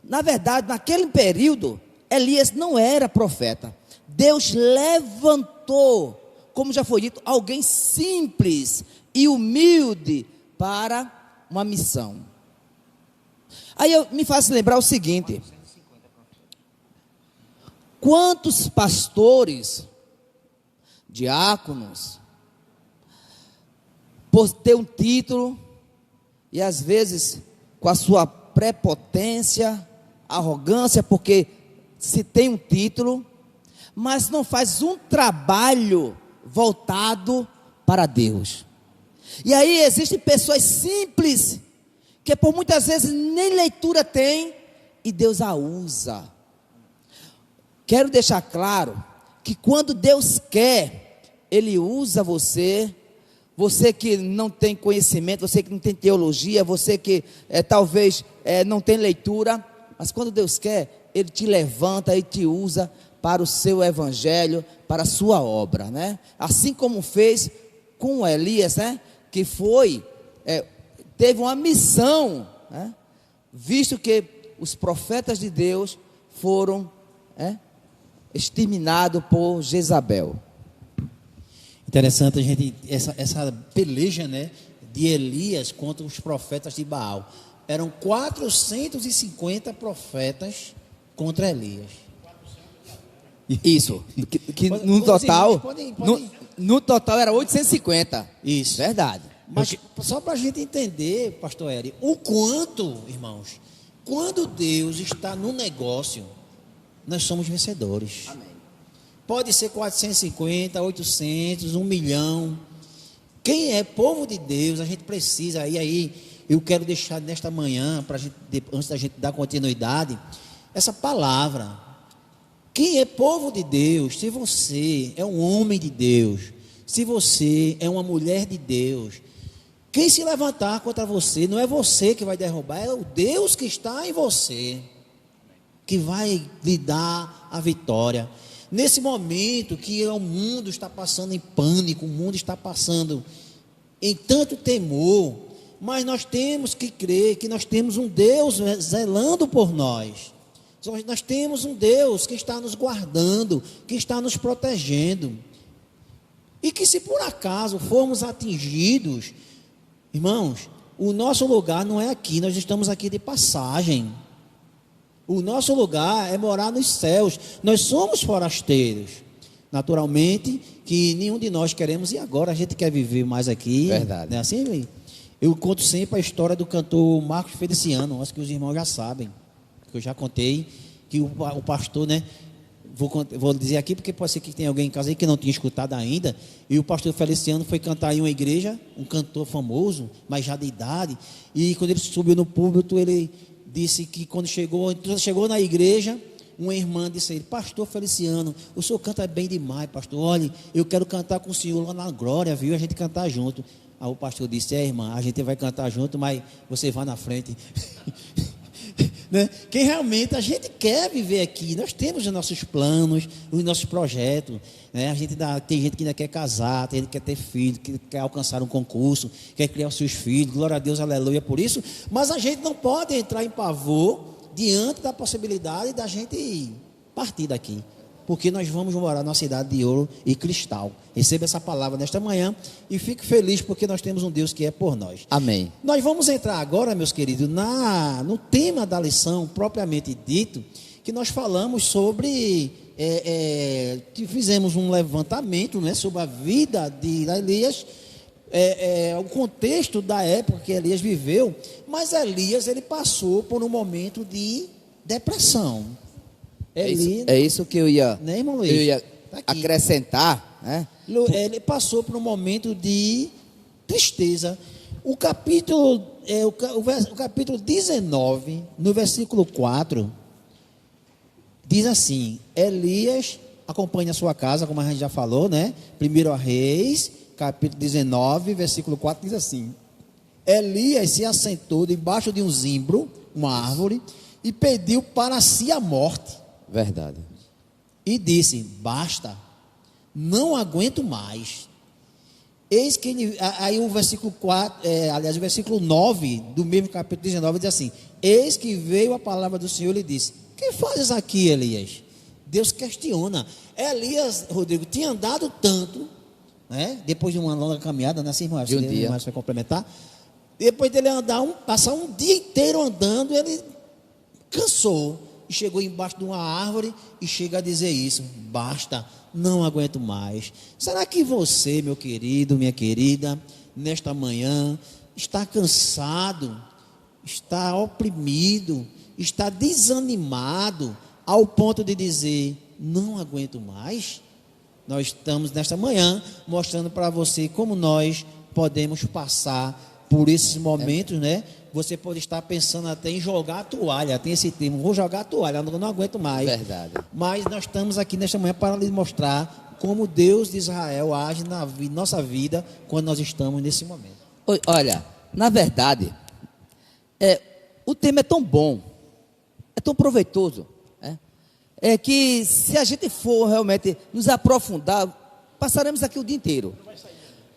Speaker 3: na verdade naquele período Elias não era profeta. Deus levantou, como já foi dito, alguém simples e humilde para uma missão. Aí me faz lembrar o seguinte: quantos pastores, diáconos, por ter um título, e às vezes com a sua prepotência, arrogância, porque se tem um título, mas não faz um trabalho voltado para Deus. E aí existem pessoas simples, que por muitas vezes nem leitura tem, e Deus a usa. Quero deixar claro, que quando Deus quer, Ele usa você que não tem conhecimento, você que não tem teologia, você que talvez não tem leitura, mas quando Deus quer, Ele te levanta e te usa para o seu evangelho, para a sua obra, né? Assim como fez com Elias, né? Que teve uma missão, né? Visto que os profetas de Deus foram exterminados por Jezabel.
Speaker 2: Interessante a gente, essa peleja, né, de Elias contra os profetas de Baal. Eram 450 profetas contra Elias.
Speaker 3: Isso, no total, no total era 850.
Speaker 2: Isso.
Speaker 3: Verdade.
Speaker 2: Mas só para a gente entender, pastor Eri, o quanto, irmãos, quando Deus está no negócio, nós somos vencedores. Amém. Pode ser 450, 800, 1 milhão. Quem é povo de Deus, a gente precisa, e aí eu quero deixar nesta manhã, antes da gente dar continuidade, essa palavra. Quem é povo de Deus, se você é um homem de Deus, se você é uma mulher de Deus, quem se levantar contra você, não é você que vai derrubar, é o Deus que está em você, que vai lhe dar a vitória. Nesse momento que o mundo está passando em pânico, o mundo está passando em tanto temor, mas nós temos que crer que nós temos um Deus zelando por nós. Nós temos um Deus que está nos guardando, que está nos protegendo. E que se por acaso formos atingidos, irmãos, o nosso lugar não é aqui, nós estamos aqui de passagem. O nosso lugar é morar nos céus. Nós somos forasteiros. Naturalmente que nenhum de nós queremos, e agora a gente quer viver mais aqui.
Speaker 3: Verdade.
Speaker 2: Não é assim? Eu conto sempre a história do cantor Marcos Feliciano, acho que os irmãos já sabem, que eu já contei, que o pastor, né, vou dizer aqui porque pode ser que tenha alguém em casa aí que não tinha escutado ainda, e o pastor Feliciano foi cantar em uma igreja, um cantor famoso, mas já de idade, e quando ele subiu no púlpito, ele disse que quando chegou na igreja, uma irmã disse a ele: pastor Feliciano, o senhor canta bem demais, pastor, olha, eu quero cantar com o senhor lá na glória, viu, a gente cantar junto. Aí o pastor disse: irmã, a gente vai cantar junto, mas você vai na frente. Né? Que realmente a gente quer viver aqui, nós temos os nossos planos, os nossos projetos, né? Tem gente que ainda quer casar, tem gente que quer ter filho, que quer alcançar um concurso, quer criar os seus filhos, glória a Deus, aleluia por isso, mas a gente não pode entrar em pavor diante da possibilidade da gente partir daqui, porque nós vamos morar numa cidade de ouro e cristal. Receba essa palavra nesta manhã e fique feliz porque nós temos um Deus que é por nós.
Speaker 3: Amém.
Speaker 2: Nós vamos entrar agora, meus queridos, no tema da lição propriamente dito, que nós falamos sobre, fizemos um levantamento, né, sobre a vida de Elias, o contexto da época que Elias viveu, mas Elias ele passou por um momento de depressão.
Speaker 3: É isso que eu ia,
Speaker 2: né, irmão Luiz?
Speaker 3: eu ia
Speaker 2: Tá
Speaker 3: acrescentar, né?
Speaker 2: Ele passou por um momento de tristeza. O capítulo 19, no versículo 4, diz assim: Elias acompanha a sua casa, como a gente já falou, né? 1 Reis, capítulo 19, versículo 4, diz assim: Elias se assentou debaixo de um zimbro, uma árvore, e pediu para si a morte.
Speaker 3: Verdade.
Speaker 2: E disse: basta, não aguento mais. Eis que ele, aí o versículo 4, o versículo 9 do mesmo capítulo 19 diz assim: eis que veio a palavra do Senhor e lhe disse: que fazes aqui, Elias? Deus questiona. Elias, Rodrigo, tinha andado tanto, né? Depois de uma longa caminhada, né? Assim,
Speaker 3: de um dia.
Speaker 2: Vai complementar. Depois dele passar um dia inteiro andando, ele cansou e chegou embaixo de uma árvore e chega a dizer isso: basta, não aguento mais. Será que você, meu querido, minha querida, nesta manhã está cansado, está oprimido, está desanimado ao ponto de dizer: não aguento mais? Nós estamos nesta manhã mostrando para você como nós podemos passar por esses momentos, né? Você pode estar pensando até em jogar a toalha, tem esse termo: vou jogar a toalha, não aguento mais.
Speaker 3: Verdade.
Speaker 2: Mas nós estamos aqui nesta manhã para lhe mostrar como Deus de Israel age na nossa vida quando nós estamos nesse momento.
Speaker 3: Olha, na verdade, o tema é tão bom, é tão proveitoso, que se a gente for realmente nos aprofundar, passaremos aqui o dia inteiro.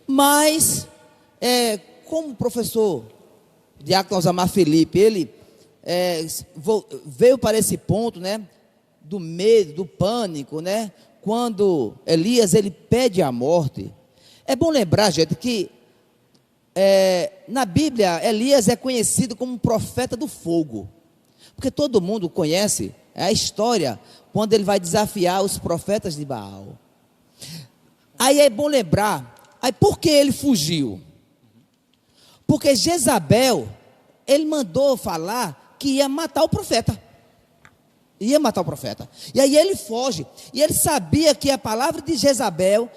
Speaker 3: Mas, como o professor Diácono Osamar Felipe, ele veio para esse ponto, né, do medo, do pânico, né, quando Elias, ele pede a morte. É bom lembrar, gente, que na Bíblia, Elias é conhecido como um profeta do fogo, porque todo mundo conhece a história, quando ele vai desafiar os profetas de Baal. Aí é bom lembrar, aí por que ele fugiu? Porque Jezabel, ele mandou falar que ia matar o profeta. Ia matar o profeta. E aí ele foge. E ele sabia que a palavra de Jezabel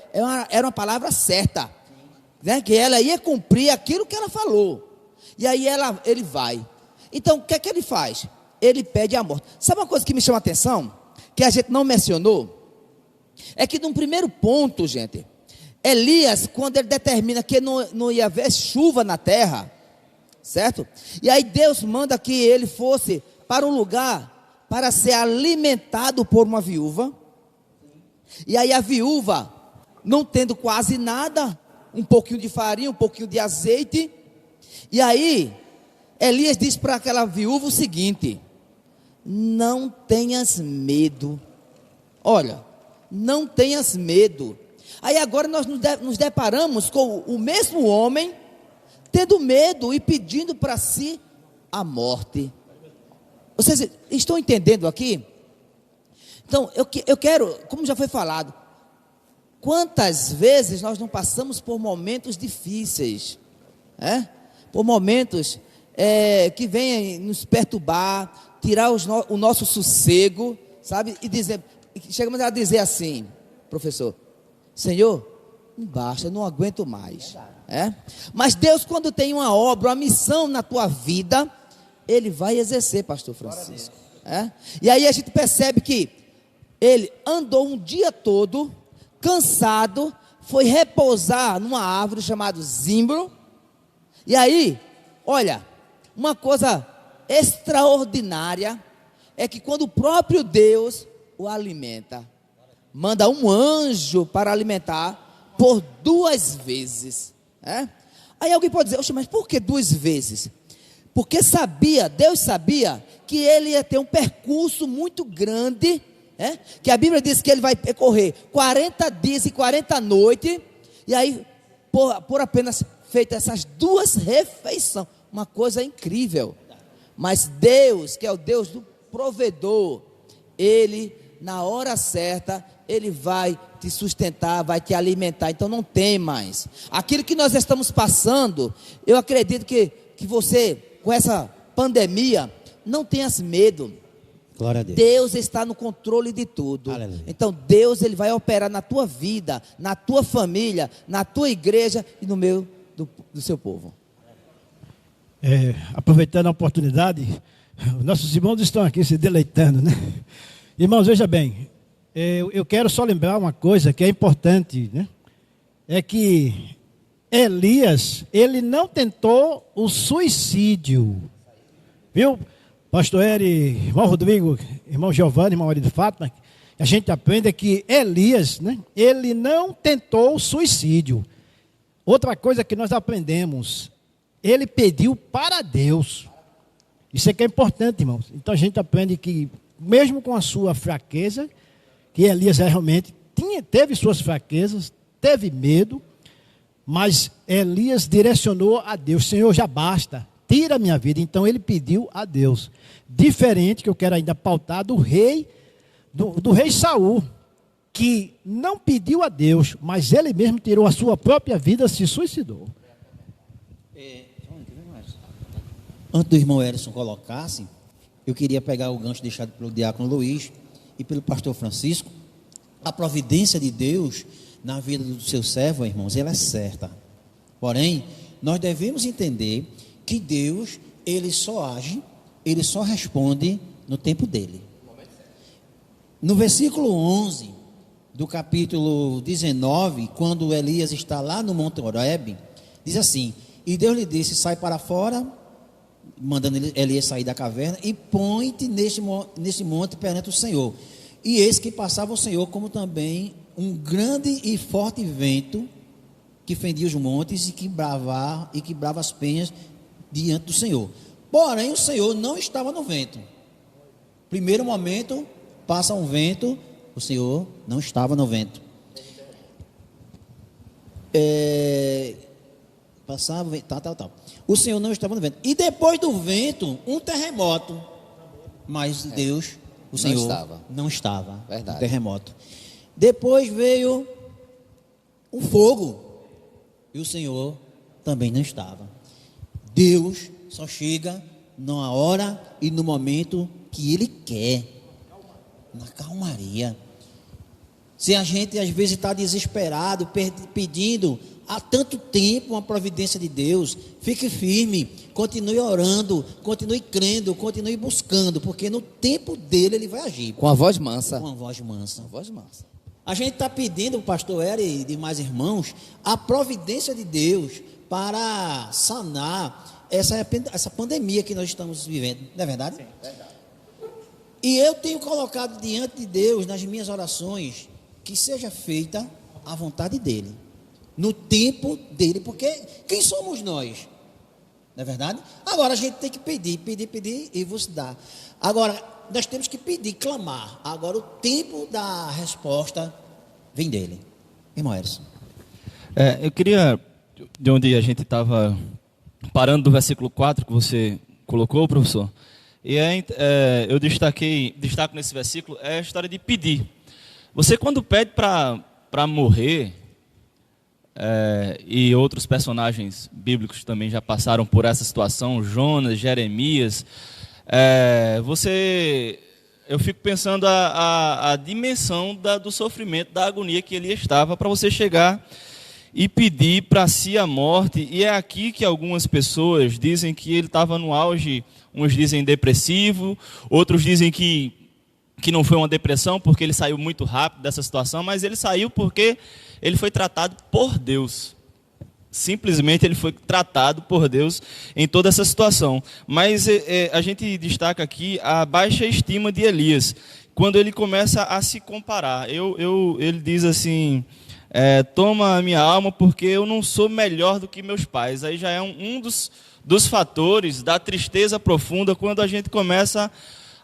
Speaker 3: era uma palavra certa, né? Que ela ia cumprir aquilo que ela falou. E aí ele vai. Então, o que é que ele faz? Ele pede a morte. Sabe uma coisa que me chama a atenção? Que a gente não mencionou? É que num primeiro ponto, gente, Elias, quando ele determina que não ia haver chuva na terra, certo? E aí Deus manda que ele fosse para um lugar para ser alimentado por uma viúva. E aí a viúva, não tendo quase nada, um pouquinho de farinha, um pouquinho de azeite. E aí Elias diz para aquela viúva o seguinte: não tenhas medo. Olha, não tenhas medo. Aí agora nós nos deparamos com o mesmo homem tendo medo e pedindo para si a morte. Vocês estão entendendo aqui? Então, eu quero, como já foi falado, quantas vezes nós não passamos por momentos difíceis, por momentos que vêm nos perturbar, tirar o nosso sossego, sabe? E chegamos a dizer assim: professor, Senhor, não basta, não aguento mais. Mas Deus, quando tem uma obra, uma missão na tua vida, Ele vai exercer, pastor Francisco. E aí a gente percebe que ele andou um dia todo, cansado, foi repousar numa árvore chamada zimbro. E aí, olha, uma coisa extraordinária é que quando o próprio Deus o alimenta, manda um anjo para alimentar por 2 vezes. Aí alguém pode dizer: oxe, mas por que 2 vezes? Porque Deus sabia que ele ia ter um percurso muito grande, que a Bíblia diz que ele vai percorrer 40 dias e 40 noites, e aí por apenas feitas essas 2 refeições, uma coisa incrível. Mas Deus, que é o Deus do provedor, Ele, na hora certa, Ele vai te sustentar, vai te alimentar. Então não tem mais. Aquilo que nós estamos passando, eu acredito que você, com essa pandemia, não tenhas medo.
Speaker 2: Glória a Deus.
Speaker 3: Deus está no controle de tudo.
Speaker 2: Aleluia.
Speaker 3: Então Deus, ele vai operar na tua vida, na tua família, na tua igreja e no meio do seu povo.
Speaker 5: Aproveitando a oportunidade, nossos irmãos estão aqui se deleitando, né? Irmãos, veja bem, eu quero só lembrar uma coisa que é importante, né? É que Elias, ele não tentou o suicídio, viu? Pastor Eri, irmão Rodrigo, irmão Giovanni, irmão Ari de Fátima, a gente aprende que Elias, né? Ele não tentou o suicídio. Outra coisa que nós aprendemos, ele pediu para Deus. Isso é que é importante, irmãos. Então a gente aprende que, mesmo com a sua fraqueza, que Elias realmente teve suas fraquezas, teve medo, mas Elias direcionou a Deus: Senhor, já basta, tira a minha vida. Então ele pediu a Deus. Diferente, que eu quero ainda pautar, do rei Saul, que não pediu a Deus, mas ele mesmo tirou a sua própria vida, se suicidou.
Speaker 2: Antes do irmão Erison colocasse, eu queria pegar o gancho deixado pelo diácono Luiz e pelo pastor Francisco. A providência de Deus na vida do seu servo, irmãos, ela é certa. Porém, nós devemos entender que Deus, ele só age, ele só responde no tempo dele. No versículo 11 do capítulo 19, quando Elias está lá no Monte Horebe, diz assim: e Deus lhe disse: sai para fora, mandando Elias sair da caverna, e põe-te nesse monte perante o Senhor. E eis que passava o Senhor, como também um grande e forte vento que fendia os montes e quebrava as penhas diante do Senhor. Porém, o Senhor não estava no vento. Primeiro momento, passa um vento, o Senhor não estava no vento. Passava, tal. O Senhor não estava no vento. E depois do vento, um terremoto. Mas Deus, o Senhor, não estava.
Speaker 3: Verdade.
Speaker 2: Um terremoto. Depois veio um fogo. E o Senhor também não estava. Deus só chega na hora e no momento que Ele quer. Na calmaria. Se a gente às vezes está desesperado, pedindo há tanto tempo uma providência de Deus, fique firme, continue orando, continue crendo, continue buscando, porque no tempo dele Ele vai agir.
Speaker 3: Com a voz mansa.
Speaker 2: Com a voz mansa.
Speaker 3: Com a voz mansa.
Speaker 2: A gente está pedindo, pastor Eri e demais irmãos, a providência de Deus para sanar essa pandemia que nós estamos vivendo. Não é verdade? Sim, verdade. E eu tenho colocado diante de Deus, nas minhas orações, que seja feita a vontade dEle, no tempo dEle, porque quem somos nós? Não é verdade? Agora a gente tem que pedir e vos dar. Agora, nós temos que pedir, clamar. Agora o tempo da resposta vem dEle. Irmão Erison.
Speaker 4: Eu queria, de onde a gente estava parando do versículo 4 que você colocou, professor, e eu destaco nesse versículo, é a história de pedir. Você, quando pede para morrer, e outros personagens bíblicos também já passaram por essa situação, Jonas, Jeremias, eu fico pensando a dimensão do sofrimento, da agonia que ele estava, para você chegar e pedir para si a morte. E é aqui que algumas pessoas dizem que ele estava no auge. Uns dizem depressivo, outros dizem que não foi uma depressão porque ele saiu muito rápido dessa situação, mas ele saiu porque ele foi tratado por Deus. Simplesmente ele foi tratado por Deus em toda essa situação. Mas a gente destaca aqui a baixa estima de Elias, quando ele começa a se comparar. Ele diz assim: toma a minha alma porque eu não sou melhor do que meus pais. Aí já é um dos fatores da tristeza profunda, quando a gente começa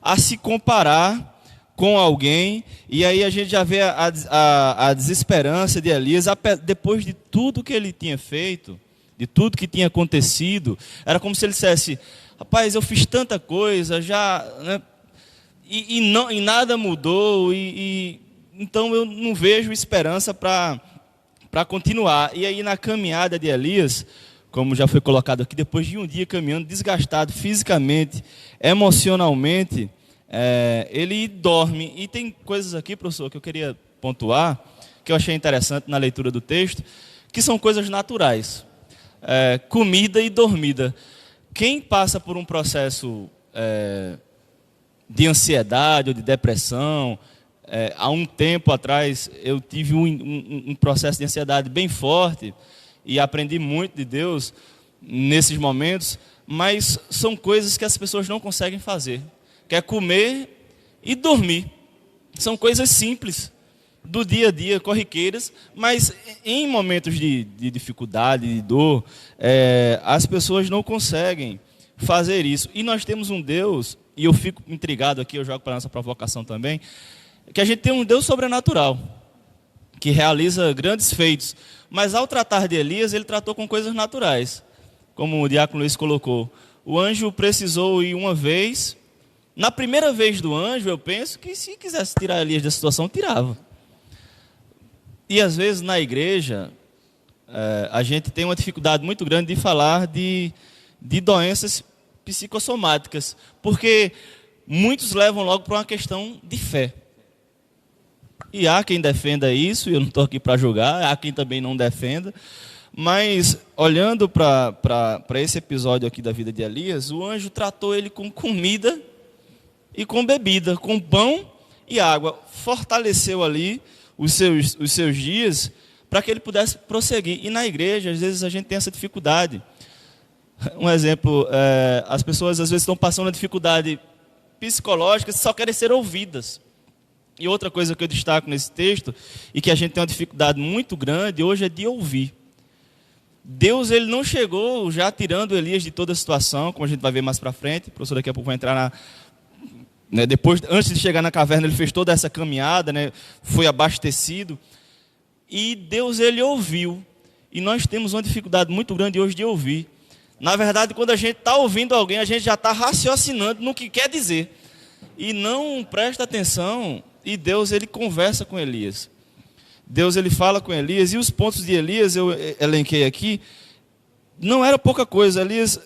Speaker 4: a se comparar com alguém, e aí a gente já vê a desesperança de Elias, depois de tudo que ele tinha feito, de tudo que tinha acontecido. Era como se ele dissesse: rapaz, eu fiz tanta coisa, já, né, e nada mudou, então eu não vejo esperança para continuar. E aí na caminhada de Elias, como já foi colocado aqui, depois de um dia caminhando, desgastado fisicamente, emocionalmente, ele dorme. E tem coisas aqui, professor, que eu queria pontuar, que eu achei interessante na leitura do texto, que são coisas naturais. Comida e dormida. Quem passa por um processo de ansiedade ou de depressão, há um tempo atrás eu tive um processo de ansiedade bem forte e aprendi muito de Deus nesses momentos, mas são coisas que as pessoas não conseguem fazer, que é comer e dormir. São coisas simples, do dia a dia, corriqueiras, mas em momentos de dificuldade, de dor, as pessoas não conseguem fazer isso. E nós temos um Deus, e eu fico intrigado aqui, eu jogo para a nossa provocação também, que a gente tem um Deus sobrenatural, que realiza grandes feitos. Mas ao tratar de Elias, ele tratou com coisas naturais, como o diácono Luiz colocou. O anjo precisou ir uma vez. Na primeira vez do anjo, eu penso que se quisesse tirar Elias da situação, tirava. E às vezes na igreja, a gente tem uma dificuldade muito grande de falar de doenças psicossomáticas, porque muitos levam logo para uma questão de fé. E há quem defenda isso, e eu não estou aqui para julgar, há quem também não defenda, mas olhando para esse episódio aqui da vida de Elias, o anjo tratou ele com comida e com bebida, com pão e água, fortaleceu ali os seus dias para que ele pudesse prosseguir. E na igreja, às vezes, a gente tem essa dificuldade. Um exemplo, as pessoas às vezes estão passando uma dificuldade psicológica e só querem ser ouvidas. E outra coisa que eu destaco nesse texto, e que a gente tem uma dificuldade muito grande hoje, é de ouvir. Deus, ele não chegou já tirando Elias de toda a situação, como a gente vai ver mais para frente. O professor daqui a pouco vai entrar antes de chegar na caverna, ele fez toda essa caminhada, foi abastecido. E Deus, ele ouviu. E nós temos uma dificuldade muito grande hoje de ouvir. Na verdade, quando a gente está ouvindo alguém, a gente já está raciocinando no que quer dizer. E não presta atenção. E Deus, ele conversa com Elias. Deus, ele fala com Elias. E os pontos de Elias, eu elenquei aqui, não era pouca coisa. Elias,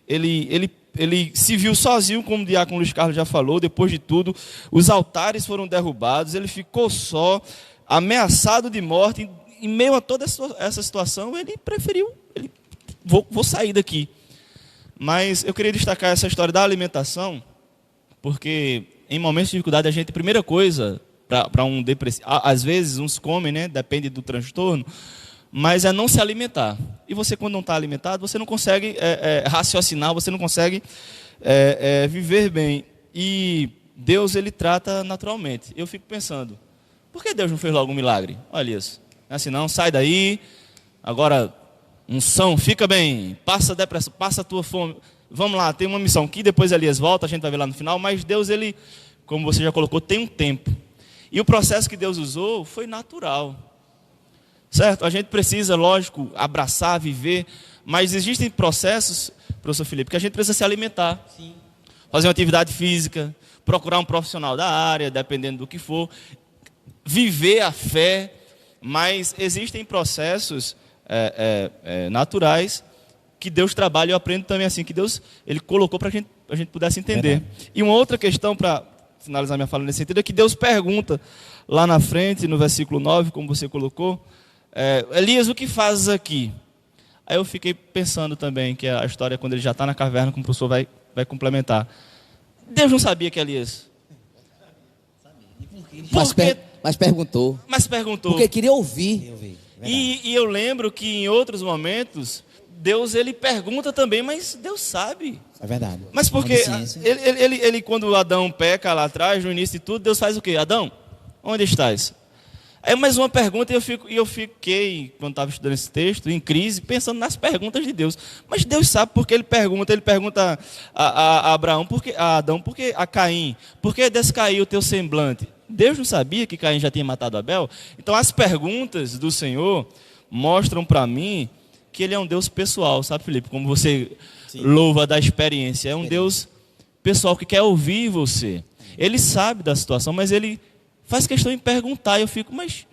Speaker 4: ele se viu sozinho, como o diácono Luiz Carlos já falou. Depois de tudo, os altares foram derrubados. Ele ficou só, ameaçado de morte. Em meio a toda essa situação, ele preferiu, vou sair daqui. Mas eu queria destacar essa história da alimentação, porque em momentos de dificuldade, a gente, primeira coisa, para um depressivo, às vezes uns comem, depende do transtorno, mas é não se alimentar. E você, quando não está alimentado, você não consegue raciocinar, você não consegue viver bem. E Deus, ele trata naturalmente. Eu fico pensando, por que Deus não fez logo um milagre? Olha isso, não é assim não, sai daí, agora unção, fica bem, passa a depressão, passa a tua fome. Vamos lá, tem uma missão que depois Elias volta, a gente vai ver lá no final, mas Deus, ele, como você já colocou, tem um tempo. E o processo que Deus usou foi natural. Certo? A gente precisa, lógico, abraçar, viver, mas existem processos, professor Felipe, que a gente precisa se alimentar. Sim. Fazer uma atividade física, procurar um profissional da área, dependendo do que for, viver a fé, mas existem processos naturais que Deus trabalha, eu aprendo também assim, que Deus, ele colocou para que a gente pudesse entender. E uma outra questão, para finalizar minha fala nesse sentido, é que Deus pergunta lá na frente, no versículo 9, como você colocou, Elias, o que fazes aqui? Aí eu fiquei pensando também, que a história, quando ele já está na caverna, como o professor vai complementar. Deus não sabia que Elias...
Speaker 3: Mas perguntou.
Speaker 4: Porque
Speaker 3: queria ouvir.
Speaker 4: E eu lembro que em outros momentos... Deus, ele pergunta também, mas Deus sabe.
Speaker 2: É verdade.
Speaker 4: Mas porque ele, quando Adão peca lá atrás, no início de tudo, Deus faz o quê? Adão, onde estás? Aí mais uma pergunta, e eu fiquei, quando estava estudando esse texto, em crise, pensando nas perguntas de Deus. Mas Deus sabe porque ele pergunta a Abraão, a Adão, a Caim, por que descaiu o teu semblante? Deus não sabia que Caim já tinha matado Abel? Então as perguntas do Senhor mostram para mim que ele é um Deus pessoal, sabe, Felipe? Como você louva da experiência. É um Deus pessoal que quer ouvir você. Ele sabe da situação, mas ele faz questão em perguntar. E eu fico, mas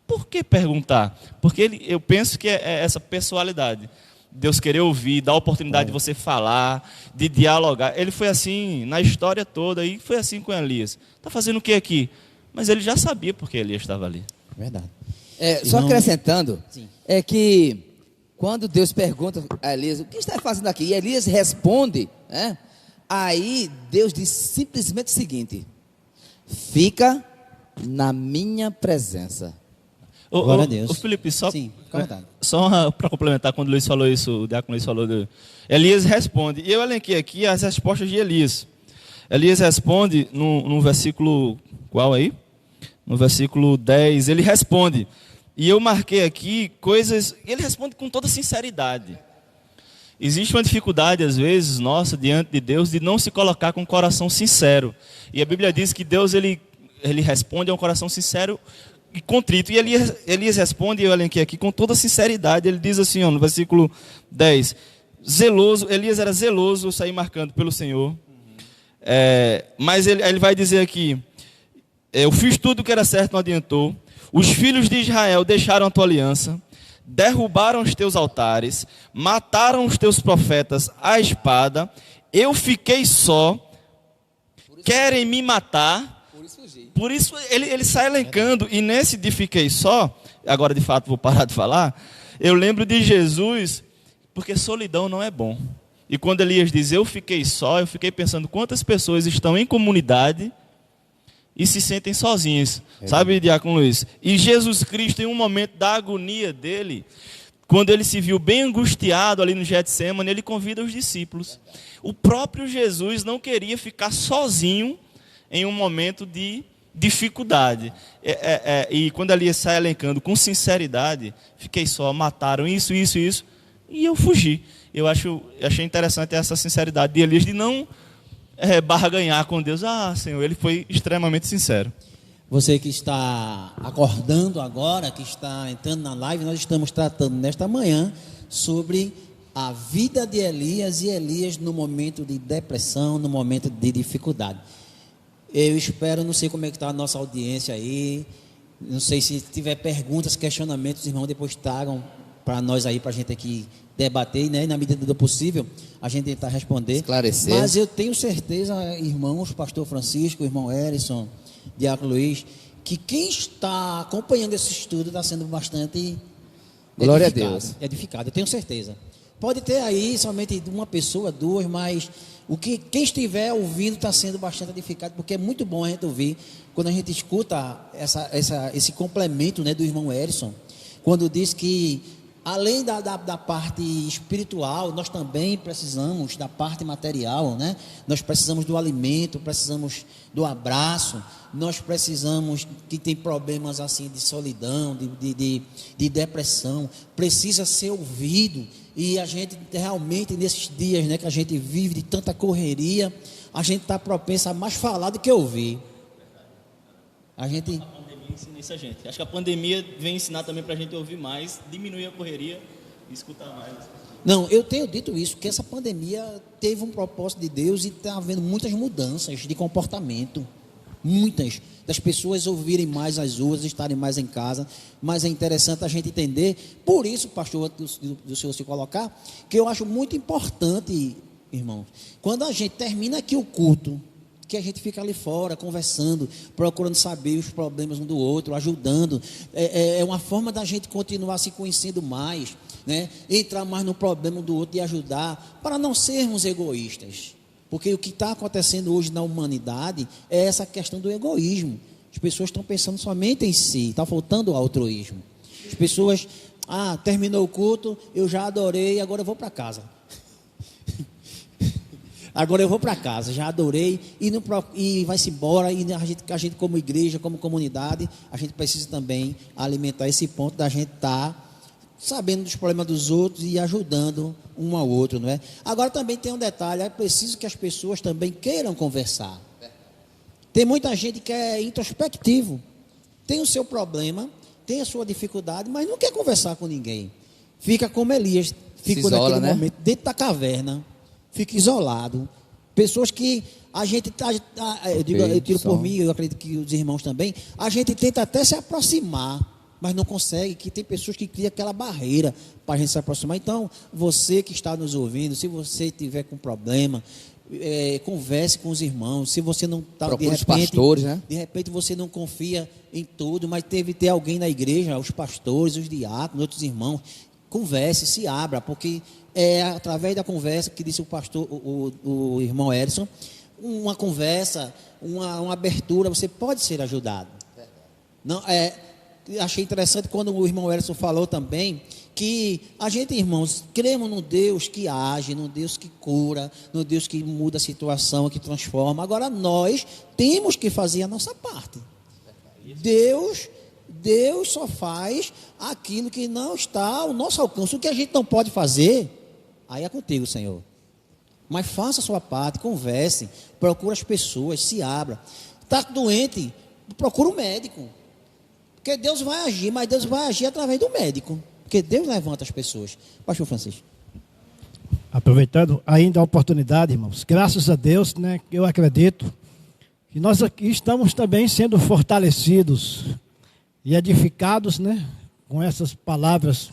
Speaker 4: por que perguntar? Porque eu penso que é essa pessoalidade. Deus querer ouvir, dar a oportunidade de você falar, de dialogar. Ele foi assim na história toda e foi assim com Elias. Está fazendo o que aqui? Mas ele já sabia porque Elias estava ali.
Speaker 2: Verdade.
Speaker 3: Só acrescentando,
Speaker 2: Sim.
Speaker 3: é que quando Deus pergunta a Elias, o que está fazendo aqui? E Elias responde, né? Aí Deus diz simplesmente o seguinte: fica na minha presença.
Speaker 2: Glória a Deus.
Speaker 4: Felipe, só
Speaker 2: fica à vontade.
Speaker 4: para complementar, quando o Luiz falou isso, o diácono Luiz falou, Elias responde. E eu elenquei aqui as respostas de Elias. Elias responde no versículo, qual aí? No versículo 10, ele responde. E eu marquei aqui coisas, ele responde com toda sinceridade. Existe uma dificuldade, às vezes, nossa, diante de Deus, de não se colocar com um coração sincero. E a Bíblia diz que Deus, ele responde a um coração sincero e contrito. E Elias responde, eu elenquei aqui, com toda sinceridade. Ele diz assim, no versículo 10, zeloso, Elias era zeloso, eu saí marcando pelo Senhor. Mas ele vai dizer aqui, eu fiz tudo o que era certo, não adiantou. Os filhos de Israel deixaram a tua aliança, derrubaram os teus altares, mataram os teus profetas à espada, eu fiquei só, querem me matar. Por isso ele sai elencando, e nesse de fiquei só, agora de fato vou parar de falar, eu lembro de Jesus, porque solidão não é bom. E quando Elias diz, eu fiquei só, eu fiquei pensando quantas pessoas estão em comunidade e se sentem sozinhos, sabe, diácono Luiz? E Jesus Cristo, em um momento da agonia dele, quando ele se viu bem angustiado ali no Getsemane, ele convida os discípulos. O próprio Jesus não queria ficar sozinho em um momento de dificuldade. E quando Elias sai elencando com sinceridade, fiquei só, mataram isso, e eu fugi. Eu achei interessante essa sinceridade de Elias, de não barganhar com Deus. Senhor, ele foi extremamente sincero.
Speaker 2: Você que está acordando agora, que está entrando na live, nós estamos tratando nesta manhã sobre a vida de Elias e Elias no momento de depressão, no momento de dificuldade. Eu espero, não sei como é que está a nossa audiência aí, não sei se tiver perguntas, questionamentos, os irmãos depois tragam para nós aí, para a gente aqui debater, né? E na medida do possível, a gente tentar responder.
Speaker 3: Esclarecer.
Speaker 2: Mas eu tenho certeza, irmãos, pastor Francisco, irmão Erison, diácono Luiz, que quem está acompanhando esse estudo está sendo bastante
Speaker 3: Glória a Deus.
Speaker 2: edificado, eu tenho certeza. Pode ter aí somente uma pessoa, duas, mas quem estiver ouvindo está sendo bastante edificado, porque é muito bom a gente ouvir, quando a gente escuta esse complemento, né, do irmão Erison, quando diz que além da parte espiritual, nós também precisamos da parte material, né? Nós precisamos do alimento, precisamos do abraço, nós precisamos, que tem problemas assim de solidão, de depressão, precisa ser ouvido. E a gente realmente, nesses dias, né, que a gente vive de tanta correria, a gente está propenso a mais falar do que ouvir. A pandemia
Speaker 4: ensina isso a gente. Acho que a pandemia vem ensinar também para a gente ouvir mais, diminuir a correria e escutar mais.
Speaker 2: Não, eu tenho dito isso, que essa pandemia teve um propósito de Deus e está havendo muitas mudanças de comportamento. Muitas das pessoas ouvirem mais as ruas, estarem mais em casa, mas é interessante a gente entender. Por isso, pastor, do senhor se colocar, que eu acho muito importante, irmãos, quando a gente termina aqui o culto, que a gente fica ali fora, conversando, procurando saber os problemas um do outro, ajudando, é uma forma da gente continuar se conhecendo mais, né? Entrar mais no problema um do outro e ajudar, para não sermos egoístas. Porque o que está acontecendo hoje na humanidade é essa questão do egoísmo. As pessoas estão pensando somente em si, está faltando o altruísmo. As pessoas, terminou o culto, eu já adorei, agora eu vou para casa. Agora eu vou para casa, já adorei, e vai-se embora, e a gente como igreja, como comunidade, a gente precisa também alimentar esse ponto da gente estar sabendo dos problemas dos outros e ajudando um ao outro, não é? Agora também tem um detalhe, é preciso que as pessoas também queiram conversar. Tem muita gente que é introspectivo, tem o seu problema, tem a sua dificuldade, mas não quer conversar com ninguém. Fica como Elias, ficou naquele momento, dentro da caverna, fica isolado. Pessoas que a gente eu tiro por mim, eu acredito que os irmãos também, a gente tenta até se aproximar, mas não consegue, que tem pessoas que criam aquela barreira para a gente se aproximar. Então, você que está nos ouvindo, se você tiver com problema, converse com os irmãos. Se você não está,
Speaker 3: procure os pastores, né?
Speaker 2: De repente você não confia em tudo, mas ter alguém na igreja, os pastores, os diáconos, outros irmãos, converse, se abra, porque é através da conversa que disse o pastor, o irmão Edson, uma conversa, uma abertura, você pode ser ajudado. Não, achei interessante quando o irmão Edson falou também que a gente, irmãos, cremos no Deus que age, no Deus que cura, no Deus que muda a situação, que transforma. Agora nós temos que fazer a nossa parte. Deus só faz aquilo que não está ao nosso alcance. O que a gente não pode fazer, aí é contigo, Senhor. Mas faça a sua parte, converse, procure as pessoas, se abra. Está doente, procura um médico. Porque Deus vai agir, mas Deus vai agir através do médico. Porque Deus levanta as pessoas. Pastor Francisco.
Speaker 5: Aproveitando ainda a oportunidade, irmãos, graças a Deus, né, eu acredito que nós aqui estamos também sendo fortalecidos e edificados, né, com essas palavras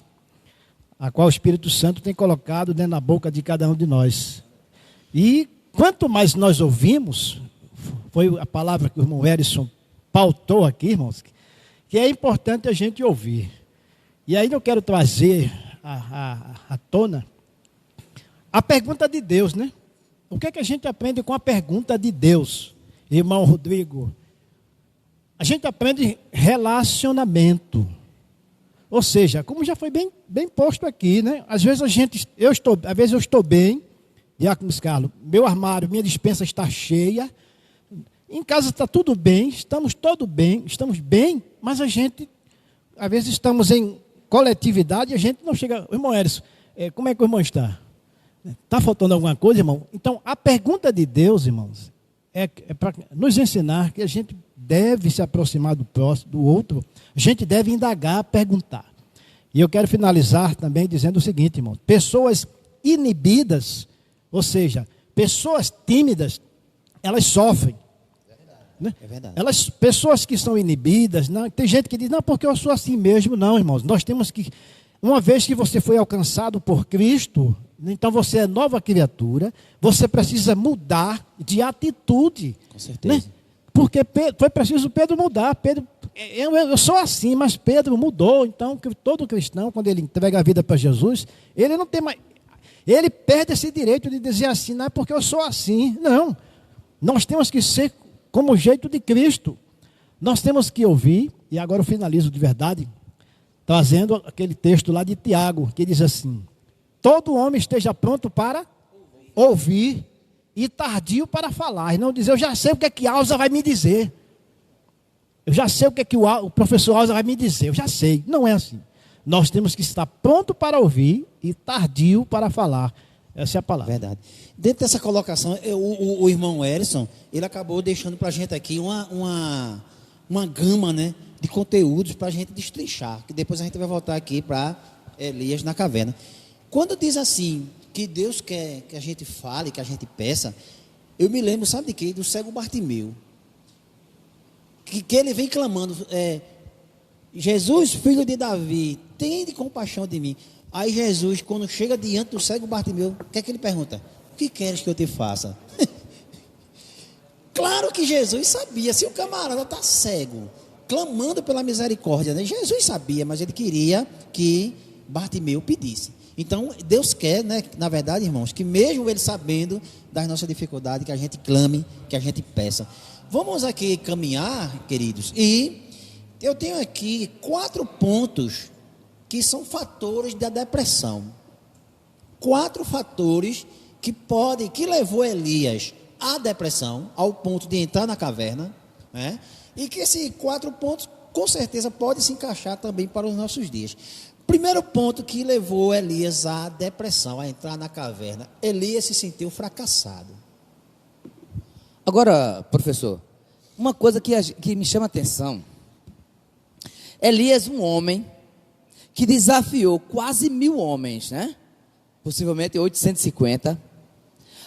Speaker 5: a qual o Espírito Santo tem colocado, né, na boca de cada um de nós. E quanto mais nós ouvimos, foi a palavra que o irmão Erison pautou aqui, irmãos, que é importante a gente ouvir. E aí eu quero trazer à tona a pergunta de Deus, né? O que é que a gente aprende com a pergunta de Deus, irmão Rodrigo? A gente aprende relacionamento. Ou seja, como já foi bem posto aqui, né? Às vezes eu estou bem, Diácono Carlos, meu armário, minha despensa está cheia, em casa está tudo bem, estamos bem, mas a gente, às vezes estamos em coletividade e a gente não chega. Irmão Erison, como é que o irmão está? Está faltando alguma coisa, irmão? Então, a pergunta de Deus, irmãos, é para nos ensinar que a gente deve se aproximar do próximo, do outro, a gente deve indagar, perguntar. E eu quero finalizar também dizendo o seguinte, irmão: pessoas inibidas, ou seja, pessoas tímidas, elas sofrem. Né?
Speaker 2: É verdade.
Speaker 5: Pessoas que são inibidas, não, tem gente que diz, não, porque eu sou assim mesmo. Não, irmãos, nós temos que, uma vez que você foi alcançado por Cristo, então você é nova criatura, você precisa mudar de atitude.
Speaker 2: Com certeza.
Speaker 5: Né? Porque foi preciso Pedro mudar. Eu sou assim, mas Pedro mudou. Então, todo cristão, quando ele entrega a vida para Jesus, ele não tem mais, ele perde esse direito de dizer assim, não é porque eu sou assim. Não, nós temos que ser como o jeito de Cristo. Nós temos que ouvir, e agora eu finalizo de verdade, trazendo aquele texto lá de Tiago, que diz assim: todo homem esteja pronto para ouvir e tardio para falar. E não dizer, eu já sei o que é que Alza vai me dizer. Eu já sei o que é que o professor Alza vai me dizer. Eu já sei. Não é assim. Nós temos que estar pronto para ouvir e tardio para falar. Essa é a palavra.
Speaker 2: Verdade. Dentro dessa colocação, o irmão Erison, ele acabou deixando para a gente aqui uma gama, né, de conteúdos para a gente destrinchar, que depois a gente vai voltar aqui para Elias na caverna. Quando diz assim, que Deus quer que a gente fale, que a gente peça, eu me lembro, sabe de quê? Do cego Bartimeu. Que ele vem clamando, Jesus, filho de Davi, tende compaixão de mim. Aí Jesus, quando chega diante do cego Bartimeu, o que é que ele pergunta? O que queres que eu te faça? Claro que Jesus sabia, se o camarada está cego, clamando pela misericórdia, né? Jesus sabia, mas ele queria que Bartimeu pedisse. Então, Deus quer, né, na verdade, irmãos, que mesmo ele sabendo das nossas dificuldades, que a gente clame, que a gente peça. Vamos aqui caminhar, queridos, e eu tenho aqui 4 pontos que são fatores da depressão. 4 fatores que levou Elias à depressão, ao ponto de entrar na caverna, né? E que esses 4 pontos, com certeza, podem se encaixar também para os nossos dias. Primeiro ponto que levou Elias à depressão, a entrar na caverna: Elias se sentiu fracassado.
Speaker 3: Agora, professor, uma coisa que me chama a atenção: Elias, um homem que desafiou quase 1000 homens, né? Possivelmente 850.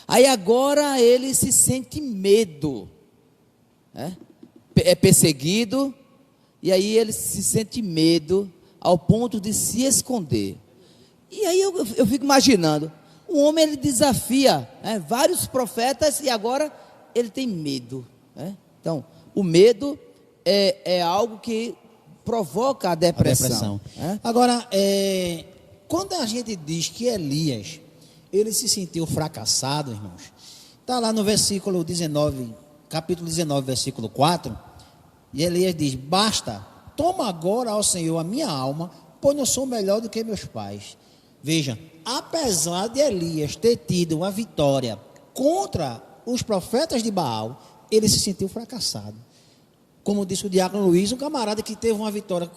Speaker 3: Aí agora ele se sente medo, né? É perseguido, E aí ele se sente medo ao ponto de se esconder. E aí eu fico imaginando, o homem ele desafia, né, vários profetas e agora ele tem medo, né? Então, o medo é algo que provoca a depressão. Né?
Speaker 2: Agora, quando a gente diz que Elias, ele se sentiu fracassado, irmãos, está lá no versículo 19, capítulo 19, versículo 4, e Elias diz: basta, toma agora ao Senhor a minha alma, pois eu sou melhor do que meus pais. Veja, apesar de Elias ter tido uma vitória contra os profetas de Baal, ele se sentiu fracassado. Como disse o diácono Luiz, um camarada que teve uma vitória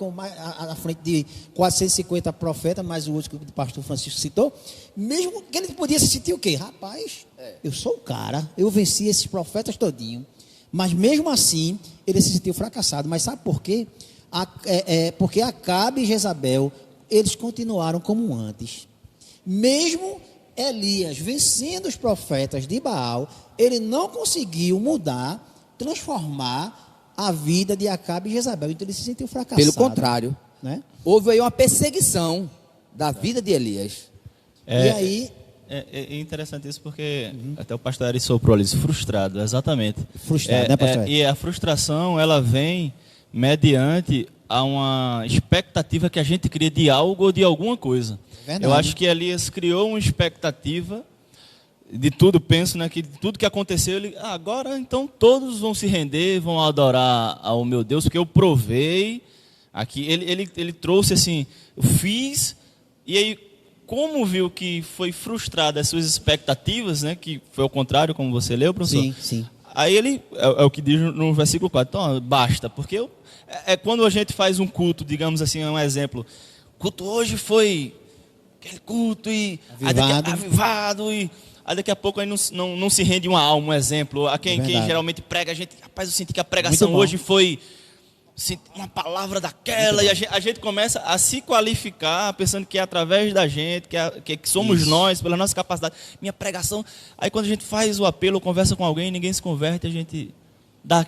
Speaker 2: à frente de 450 profetas, mais o outro que o pastor Francisco citou, mesmo que ele podia se sentir o quê? Rapaz, eu sou o cara, eu venci esses profetas todinho, mas mesmo assim, ele se sentiu fracassado. Mas sabe por quê? Porque Acabe e Jezabel, eles continuaram como antes. Mesmo Elias vencendo os profetas de Baal, ele não conseguiu mudar, transformar a vida de Acabe e Jezabel. Então ele se sentiu fracassado.
Speaker 3: Pelo contrário,
Speaker 2: né?
Speaker 3: Houve aí uma perseguição da vida de Elias.
Speaker 2: E aí...
Speaker 4: É interessante isso porque até o pastor Ari soprou ali, frustrado, exatamente.
Speaker 2: Frustrado, né, pastor?
Speaker 4: E a frustração, ela vem mediante a uma expectativa que a gente cria de algo ou de alguma coisa.
Speaker 2: Verdade.
Speaker 4: Eu acho que Elias criou uma expectativa de tudo, penso, né, que tudo que aconteceu, ele, agora então todos vão se render, vão adorar ao meu Deus, porque eu provei aqui, ele trouxe assim, eu fiz, e aí como viu que foi frustrada as suas expectativas, né, que foi o contrário, como você leu, professor?
Speaker 2: Sim, sim.
Speaker 4: Aí ele, é o que diz no versículo 4, então basta, porque quando a gente faz um culto, digamos assim, um exemplo, o culto hoje foi aquele culto e avivado, e aí daqui a pouco aí não se rende uma alma, um exemplo, a quem geralmente prega, a gente, rapaz, eu senti que a pregação hoje foi uma palavra daquela, e a gente começa a se qualificar, pensando que é através da gente, que somos nós, pela nossa capacidade, minha pregação, aí quando a gente faz o apelo, conversa com alguém, ninguém se converte, a gente dá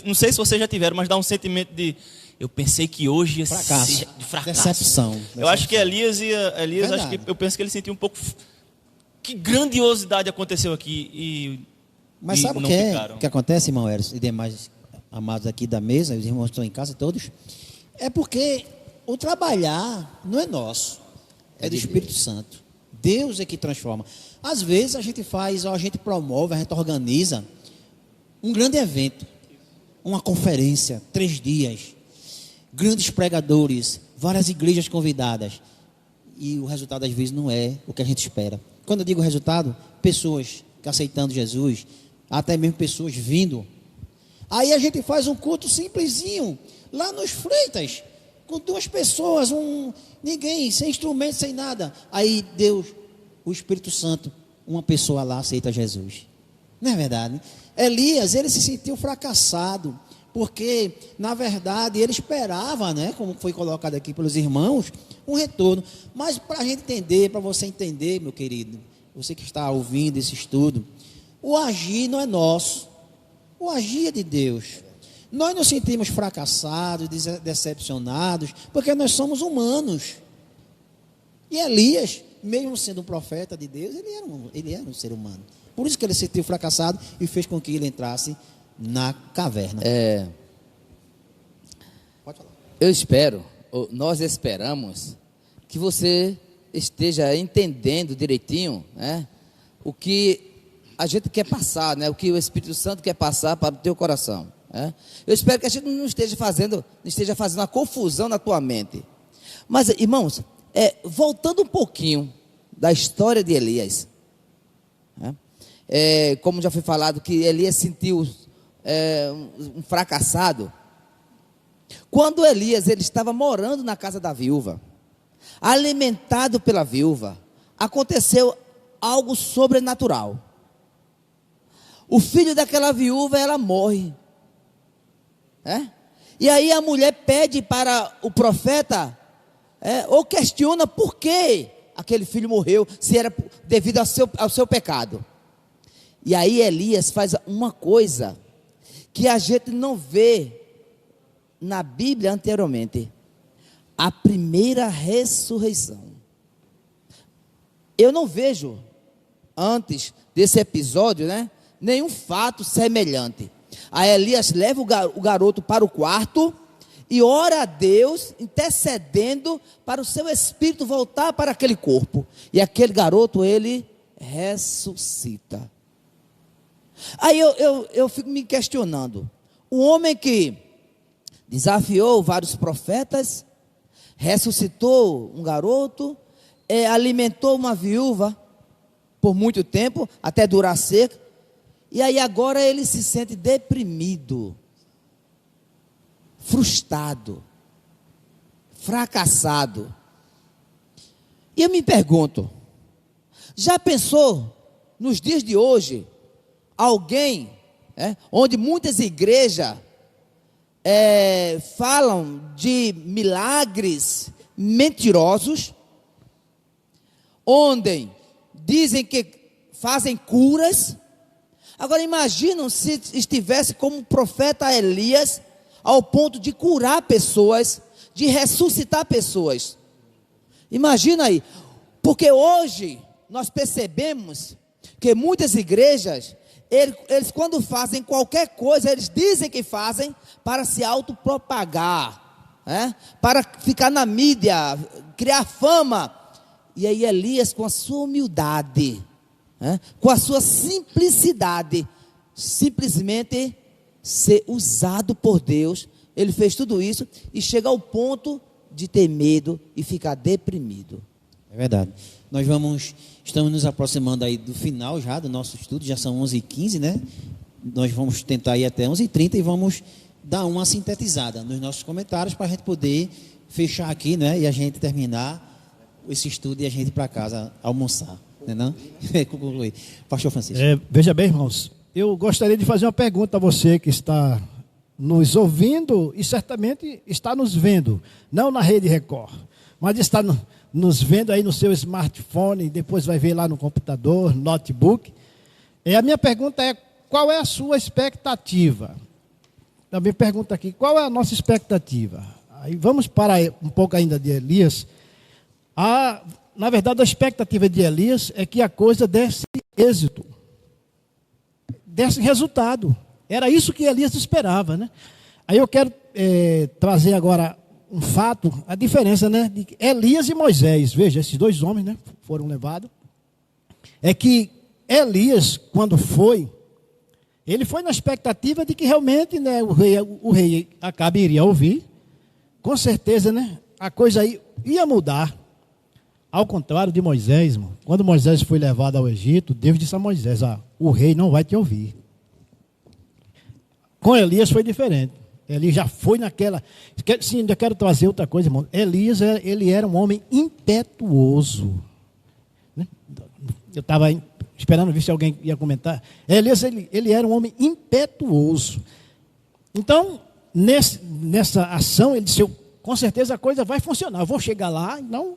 Speaker 4: não sei se vocês já tiveram, mas dá um sentimento de, eu pensei que hoje ia ser de fracasso.
Speaker 2: Decepção.
Speaker 4: Eu acho que Elias acho que eu penso que ele sentiu um pouco, que grandiosidade aconteceu aqui,
Speaker 2: mas sabe o que acontece, irmão Eros, e demais amados aqui da mesa, os irmãos estão em casa todos, é porque o trabalhar não é nosso, é do Espírito Santo. Deus é que transforma. Às vezes a gente a gente promove, a gente organiza um grande evento, uma conferência, 3 dias, grandes pregadores, várias igrejas convidadas, e o resultado às vezes não é o que a gente espera. Quando eu digo resultado, pessoas que aceitando Jesus, até mesmo pessoas vindo. Aí a gente faz um culto simplesinho, lá nos Freitas, com 2 pessoas, ninguém, sem instrumento, sem nada. Aí Deus, o Espírito Santo, uma pessoa lá aceita Jesus. Não é verdade? Elias, ele se sentiu fracassado, porque, na verdade, ele esperava, né, como foi colocado aqui pelos irmãos, um retorno. Mas para a gente entender, para você entender, meu querido, você que está ouvindo esse estudo, o agir não é nosso. O agir é de Deus. Nós nos sentimos fracassados, decepcionados, porque nós somos humanos. E Elias, mesmo sendo um profeta de Deus, ele era um ser humano. Por isso que ele se sentiu fracassado e fez com que ele entrasse na caverna. Pode falar.
Speaker 3: Nós esperamos que você esteja entendendo direitinho, né, o que a gente quer passar, né? O que o Espírito Santo quer passar para o teu coração, né? Eu espero que a gente não esteja fazendo uma confusão na tua mente. Mas, irmãos, voltando um pouquinho da história de Elias, né? Como já foi falado, que Elias sentiu um fracassado. Quando Elias ele estava morando na casa da viúva, alimentado pela viúva, aconteceu algo sobrenatural. O filho daquela viúva, ela morre. E aí a mulher pede para o profeta, ou questiona por que aquele filho morreu, se era devido ao seu pecado. E aí Elias faz uma coisa que a gente não vê na Bíblia anteriormente a primeira ressurreição. Eu não vejo, antes desse episódio, né, nenhum fato semelhante. A Elias leva o garoto para o quarto e ora a Deus, intercedendo para o seu espírito voltar para aquele corpo. E aquele garoto, ele ressuscita. Aí eu fico me questionando. Um homem que desafiou vários profetas, ressuscitou um garoto, alimentou uma viúva por muito tempo, até durar a seca, e aí agora ele se sente deprimido, frustrado, fracassado. E eu me pergunto, já pensou nos dias de hoje, alguém, onde muitas igrejas falam de milagres mentirosos, onde dizem que fazem curas? Agora imaginam se estivesse como o profeta Elias, ao ponto de curar pessoas, de ressuscitar pessoas. Imagina aí, porque hoje nós percebemos que muitas igrejas, eles quando fazem qualquer coisa, eles dizem que fazem para se autopropagar, para ficar na mídia, criar fama. E aí Elias, com a sua humildade, com a sua simplicidade, simplesmente ser usado por Deus, ele fez tudo isso e chega ao ponto de ter medo e ficar deprimido.
Speaker 2: É verdade. Nós estamos nos aproximando aí do final já do nosso estudo, já são 11h15, né? Nós vamos tentar ir até 11h30 e vamos dar uma sintetizada nos nossos comentários para a gente poder fechar aqui, né? E a gente terminar esse estudo e a gente ir para casa almoçar, né? Não? Concluir. Pastor Francisco.
Speaker 5: Veja bem, irmãos, eu gostaria de fazer uma pergunta a você que está nos ouvindo e certamente está nos vendo, não na Rede Record, mas está nos vendo aí no seu smartphone, depois vai ver lá no computador, notebook. A minha pergunta é, qual é a sua expectativa? Também pergunta aqui, qual é a nossa expectativa? Aí vamos parar um pouco ainda de Elias. Na verdade, a expectativa de Elias é que a coisa desse êxito, desse resultado. Era isso que Elias esperava, né? Aí eu quero trazer agora um fato, a diferença, né, de Elias e Moisés. Veja, esses dois homens, né, foram levados. É que Elias, quando foi, ele foi na expectativa de que realmente, né, o rei Acabe iria ouvir. Com certeza, né, a coisa aí ia mudar. Ao contrário de Moisés, irmão. Quando Moisés foi levado ao Egito, Deus disse a Moisés, o rei não vai te ouvir. Com Elias foi diferente. Elias já foi naquela... Sim, ainda quero trazer outra coisa, irmão. Elias, ele era um homem impetuoso. Né? Eu estava esperando ver se alguém ia comentar. Elias, ele era um homem impetuoso. Então, nessa ação, ele disse, com certeza a coisa vai funcionar. Eu vou chegar lá, não...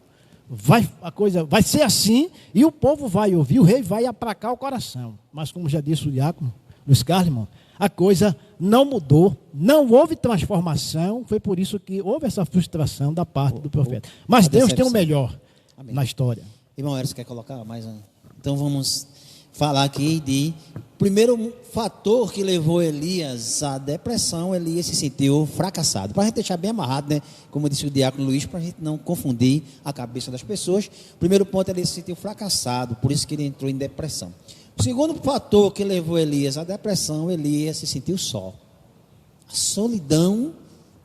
Speaker 5: a coisa vai ser assim, e o povo vai ouvir, o rei vai aplacar o coração. Mas como já disse o diácono Luiz Carlos, irmão, a coisa não mudou, não houve transformação, foi por isso que houve essa frustração da parte do profeta. Mas Deus tem o melhor na história.
Speaker 2: Irmão Eros, quer colocar mais um? Então vamos falar aqui de primeiro fator que levou Elias à depressão. Elias se sentiu fracassado. Para a gente deixar bem amarrado, né? Como disse o diácono Luiz, para a gente não confundir a cabeça das pessoas. Primeiro ponto, ele se sentiu fracassado, por isso que ele entrou em depressão. O segundo fator que levou Elias à depressão, Elias se sentiu só. A solidão,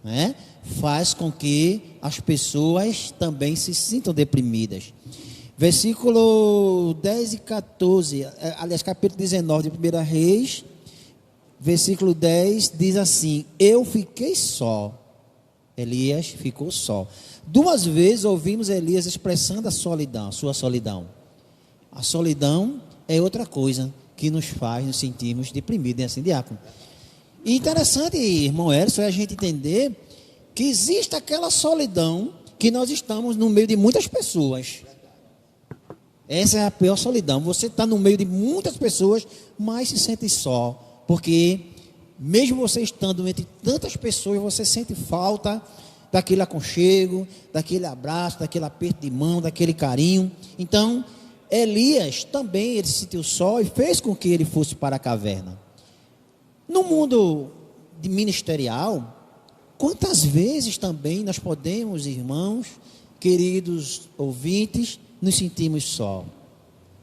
Speaker 2: né, faz com que as pessoas também se sintam deprimidas. Versículo 10 e 14, aliás, capítulo 19 de 1 Reis, versículo 10 diz assim: eu fiquei só. Elias ficou só. 2 vezes ouvimos Elias expressando a solidão, sua solidão. A solidão é outra coisa que nos faz nos sentirmos deprimidos, né, assim, diácono? E interessante, irmão Erson, é a gente entender que existe aquela solidão que nós estamos no meio de muitas pessoas. Essa é a pior solidão. Você está no meio de muitas pessoas, mas se sente só, porque mesmo você estando entre tantas pessoas, você sente falta daquele aconchego, daquele abraço, daquele aperto de mão, daquele carinho. Então, Elias também, ele sentiu só e fez com que ele fosse para a caverna. No mundo ministerial, quantas vezes também nós podemos, irmãos, queridos ouvintes, nos sentimos só?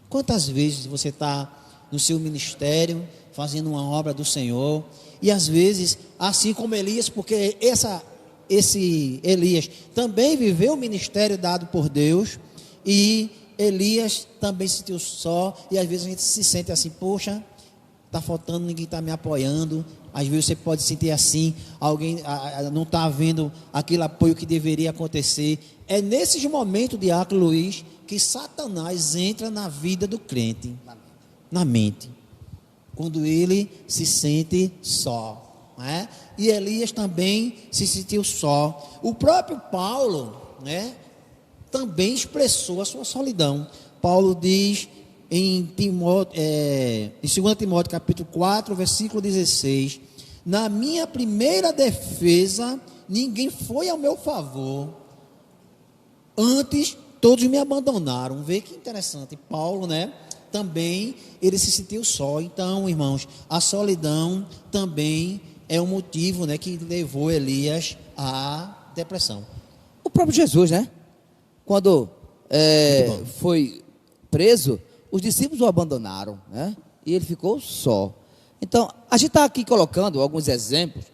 Speaker 2: Quantas vezes você está no seu ministério, fazendo uma obra do Senhor, e às vezes, assim como Elias, porque esse Elias também viveu o ministério dado por Deus, e Elias também se sentiu só, e às vezes a gente se sente assim, poxa, está faltando, ninguém está me apoiando. Às vezes você pode sentir assim, alguém não está vendo aquele apoio que deveria acontecer. É nesses momentos, Diácono Luiz, que Satanás entra na vida do crente, na mente, quando ele se sente só, né? E Elias também se sentiu só. O próprio Paulo, né, também expressou a sua solidão. Paulo diz em 2 Timóteo capítulo 4, versículo 16: na minha primeira defesa, ninguém foi ao meu favor, antes todos me abandonaram. Vê que interessante, Paulo, né, também ele se sentiu só. Então, irmãos, a solidão também é um motivo, né, que levou Elias à depressão.
Speaker 3: O próprio Jesus, né? Quando foi preso, os discípulos o abandonaram, né? E ele ficou só. Então, a gente está aqui colocando alguns exemplos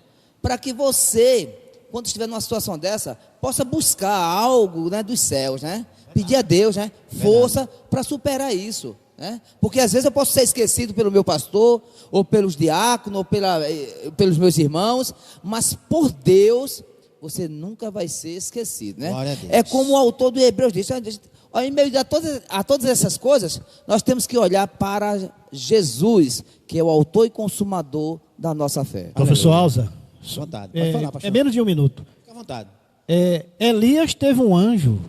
Speaker 3: para que você, quando estiver numa situação dessa, possa buscar algo, né, dos céus, né? Pedir a Deus, né, força para superar isso, né? Porque às vezes eu posso ser esquecido pelo meu pastor, ou pelos diáconos, ou pelos meus irmãos, mas por Deus você nunca vai ser esquecido, né?
Speaker 2: Glória a Deus.
Speaker 3: É como o autor do Hebreus disse, em meio a todas essas coisas, nós temos que olhar para Jesus, que é o autor e consumador da nossa fé.
Speaker 5: Professor Alza,
Speaker 2: À vontade. Pode falar, pastor.
Speaker 5: é menos de um minuto.
Speaker 2: Fica à vontade.
Speaker 5: Elias teve um anjo,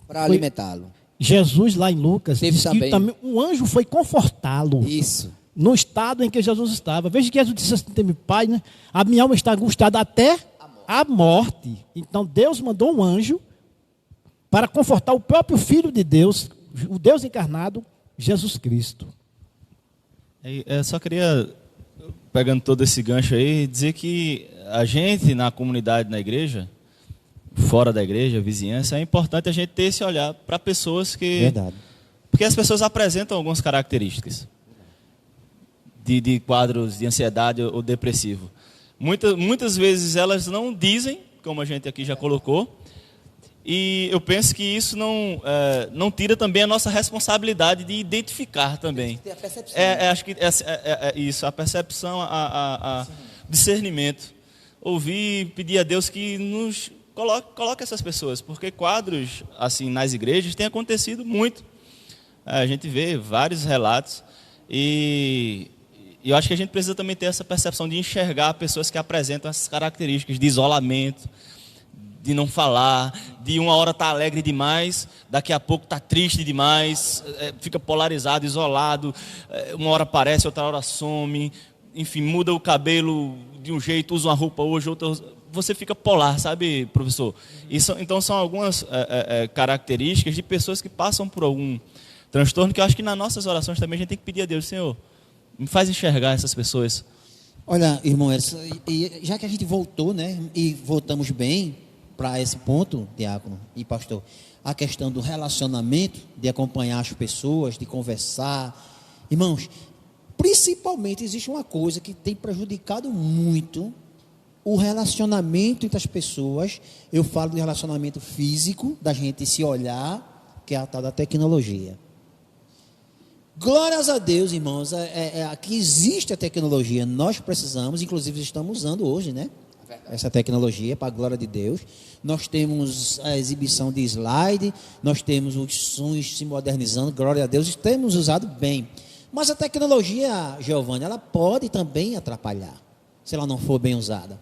Speaker 3: Para alimentá-lo.
Speaker 5: Jesus lá em Lucas,
Speaker 3: Teve
Speaker 5: diz que
Speaker 3: também.
Speaker 5: um anjo foi confortá-lo
Speaker 3: Isso.
Speaker 5: no estado em que Jesus estava. Veja que Jesus disse assim: Pai, né, a minha alma está angustiada até a morte. Então Deus mandou um anjo para confortar o próprio Filho de Deus, o Deus encarnado, Jesus Cristo.
Speaker 4: Eu só queria, pegando todo esse gancho aí, dizer que a gente na comunidade, na igreja, fora da igreja, vizinhança, é importante a gente ter esse olhar para pessoas que...
Speaker 2: Verdade.
Speaker 4: Porque as pessoas apresentam algumas características de quadros de ansiedade ou depressivo. Muitas vezes elas não dizem, como a gente aqui já colocou, e eu penso que isso não tira também a nossa responsabilidade de identificar também.
Speaker 3: Tem a percepção.
Speaker 4: Acho que isso, a percepção, a discernimento. Ouvir, pedir a Deus que nos coloque essas pessoas, porque quadros assim nas igrejas tem acontecido muito. A gente vê vários relatos e eu acho que a gente precisa também ter essa percepção de enxergar pessoas que apresentam essas características de isolamento, de não falar, de uma hora tá alegre demais, daqui a pouco tá triste demais, fica polarizado, isolado, uma hora aparece, outra hora some, enfim, muda o cabelo de um jeito, usa uma roupa hoje, outra, você fica polar, sabe, professor? Então são algumas características de pessoas que passam por algum transtorno, que eu acho que nas nossas orações também a gente tem que pedir a Deus: Senhor, me faz enxergar essas pessoas.
Speaker 2: Olha, irmão, já que a gente voltou, né, e voltamos bem para esse ponto, diácono e pastor, a questão do relacionamento, de acompanhar as pessoas, de conversar. Irmãos, principalmente existe uma coisa que tem prejudicado muito o relacionamento entre as pessoas. Eu falo do relacionamento físico, da gente se olhar, que é a tal da tecnologia. Glórias a Deus, irmãos, aqui existe a tecnologia, nós precisamos, inclusive estamos usando hoje, né? Essa tecnologia, para a glória de Deus. Nós temos a exibição de slide, nós temos os sons se modernizando, glória a Deus, temos usado bem. Mas a tecnologia, Giovanni, ela pode também atrapalhar, se ela não for bem usada.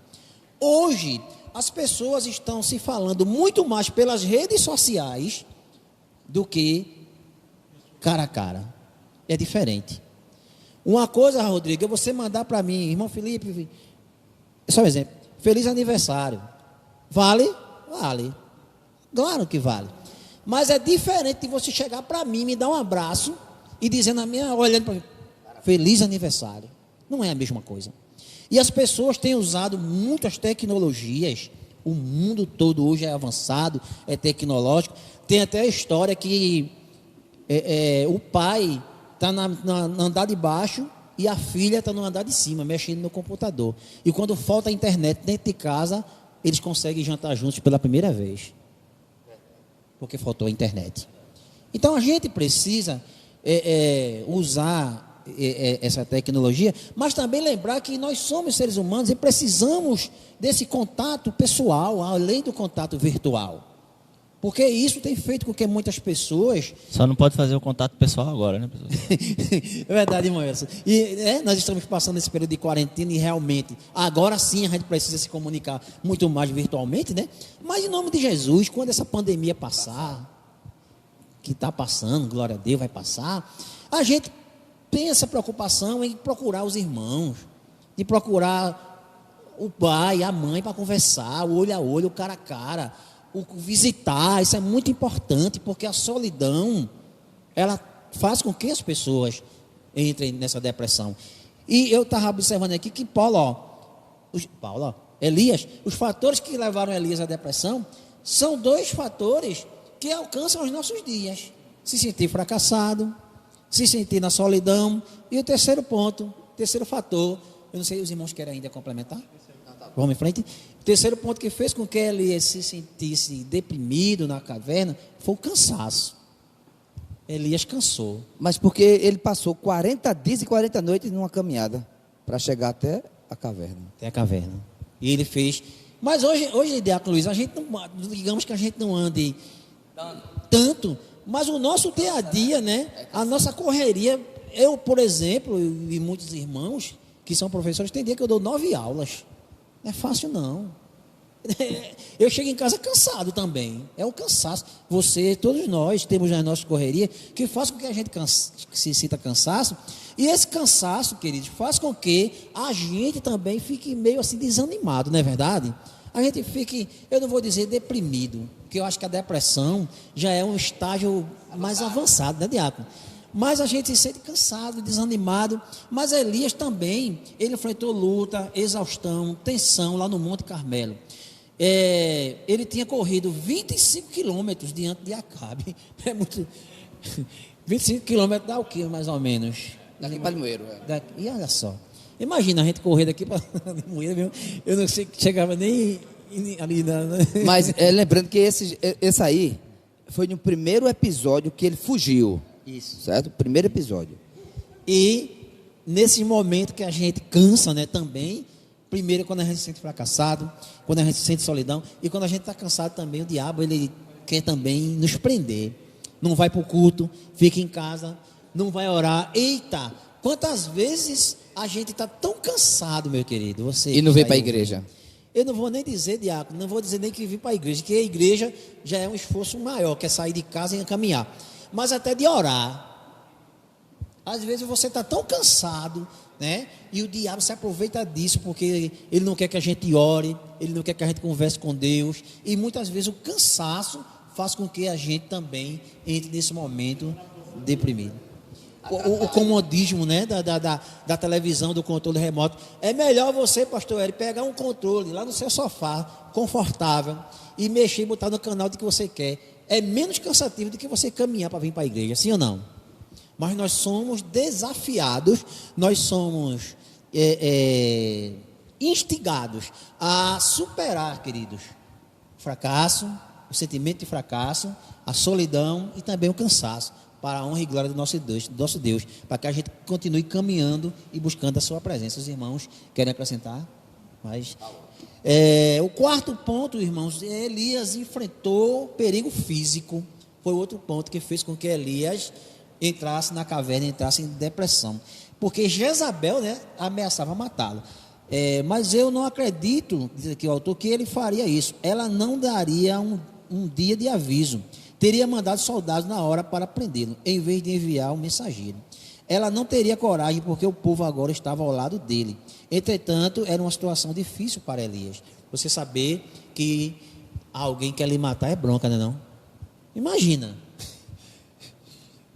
Speaker 2: Hoje, as pessoas estão se falando muito mais pelas redes sociais do que cara a cara. É diferente. Uma coisa, Rodrigo, é você mandar para mim, irmão Felipe, só um exemplo, feliz aniversário. Vale? Vale. Claro que vale. Mas é diferente de você chegar para mim, me dar um abraço e dizer na minha, olhando para mim, feliz aniversário. Não é a mesma coisa. E as pessoas têm usado muitas tecnologias. O mundo todo hoje é avançado, é tecnológico. Tem até a história que o pai está no andar de baixo e a filha está no andar de cima, mexendo no computador. E quando falta a internet dentro de casa, eles conseguem jantar juntos pela primeira vez. Porque faltou a internet. Então a gente precisa usar essa tecnologia, mas também lembrar que nós somos seres humanos e precisamos desse contato pessoal, além do contato virtual. Porque isso tem feito com que muitas pessoas...
Speaker 4: Só não pode fazer o contato pessoal agora, né, pessoal?
Speaker 2: É verdade, irmão Edson. E nós estamos passando esse período de quarentena e realmente, agora sim a gente precisa se comunicar muito mais virtualmente, né? Mas em nome de Jesus, quando essa pandemia passar, que está passando, glória a Deus, vai passar, a gente tem essa preocupação em procurar os irmãos, de procurar o pai, a mãe para conversar, o olho a olho, o cara a cara, o visitar. Isso é muito importante, porque a solidão, ela faz com que as pessoas entrem nessa depressão. E eu estava observando aqui que Elias, os fatores que levaram Elias à depressão são dois fatores que alcançam os nossos dias: se sentir fracassado, se sentir na solidão. E o terceiro ponto, terceiro fator, eu não sei, os irmãos querem ainda complementar? Vamos em frente. O terceiro ponto que fez com que Elias se sentisse deprimido na caverna foi o cansaço. Elias cansou.
Speaker 3: Mas porque ele passou 40 dias e 40 noites numa caminhada para chegar até a caverna.
Speaker 2: Até a caverna. E ele fez. Mas hoje, Diácono Luiz, a gente não, digamos que a gente não ande tanto, mas o nosso dia a dia, né? A nossa correria. Eu, por exemplo, e muitos irmãos que são professores, tem dia que eu dou 9 aulas. Não é fácil, não. Eu chego em casa cansado também. É o cansaço. Você, todos nós, temos na nossa correria que faz com que a gente se sinta cansaço. E esse cansaço, queridos, faz com que a gente também fique meio assim desanimado, não é verdade? A gente fique, eu não vou dizer deprimido, porque eu acho que a depressão já é um estágio mais avançado, né, Diácono? Mas a gente se sente cansado, desanimado. Mas Elias também, ele enfrentou luta, exaustão, tensão lá no Monte Carmelo. Ele tinha corrido 25 quilômetros diante de Acabe. 25 quilômetros dá o que, mais ou menos?
Speaker 3: Daqui para Limoeiro.
Speaker 2: E olha só. Imagina a gente correr daqui para Limoeiro. Eu não sei, chegava nem ali.
Speaker 3: Mas lembrando que esse aí foi no primeiro episódio que ele fugiu.
Speaker 2: Isso.
Speaker 3: Certo? Primeiro episódio.
Speaker 2: E nesse momento que a gente cansa, né, também, primeiro quando a gente se sente fracassado, quando a gente se sente solidão, e quando a gente está cansado também, o diabo, ele quer também nos prender. Não vai para o culto, fica em casa, não vai orar. Eita, quantas vezes a gente está tão cansado, meu querido. Você
Speaker 3: e não vem para a igreja.
Speaker 2: Eu não vou nem dizer, diácono, não vou dizer nem que vir para a igreja, que a igreja já é um esforço maior, que é sair de casa e caminhar. Mas até de orar. Às vezes você está tão cansado, né? E o diabo se aproveita disso, porque ele não quer que a gente ore, ele não quer que a gente converse com Deus. E muitas vezes o cansaço faz com que a gente também entre nesse momento deprimido. O comodismo, né, da televisão, do controle remoto. É melhor você, pastor Hélio, pegar um controle lá no seu sofá, confortável, e mexer e botar no canal de que você quer. É menos cansativo do que você caminhar para vir para a igreja, sim ou não? Mas nós somos desafiados, nós somos instigados a superar, queridos, o fracasso, o sentimento de fracasso, a solidão e também o cansaço, para a honra e glória do nosso Deus, para que a gente continue caminhando e buscando a sua presença. Os irmãos querem acrescentar? Mas... o quarto ponto, irmãos, Elias enfrentou perigo físico. Foi outro ponto que fez com que Elias entrasse na caverna, entrasse em depressão. Porque Jezabel, né, ameaçava matá-lo. Mas eu não acredito, diz aqui o autor, que ele faria isso. Ela não daria um dia de aviso. Teria mandado soldados na hora para prendê-lo, em vez de enviar um mensageiro. ela não teria coragem, porque o povo agora estava ao lado dele. Entretanto, era uma situação difícil para Elias. Você saber que alguém quer lhe matar é bronca, não é não? Imagina.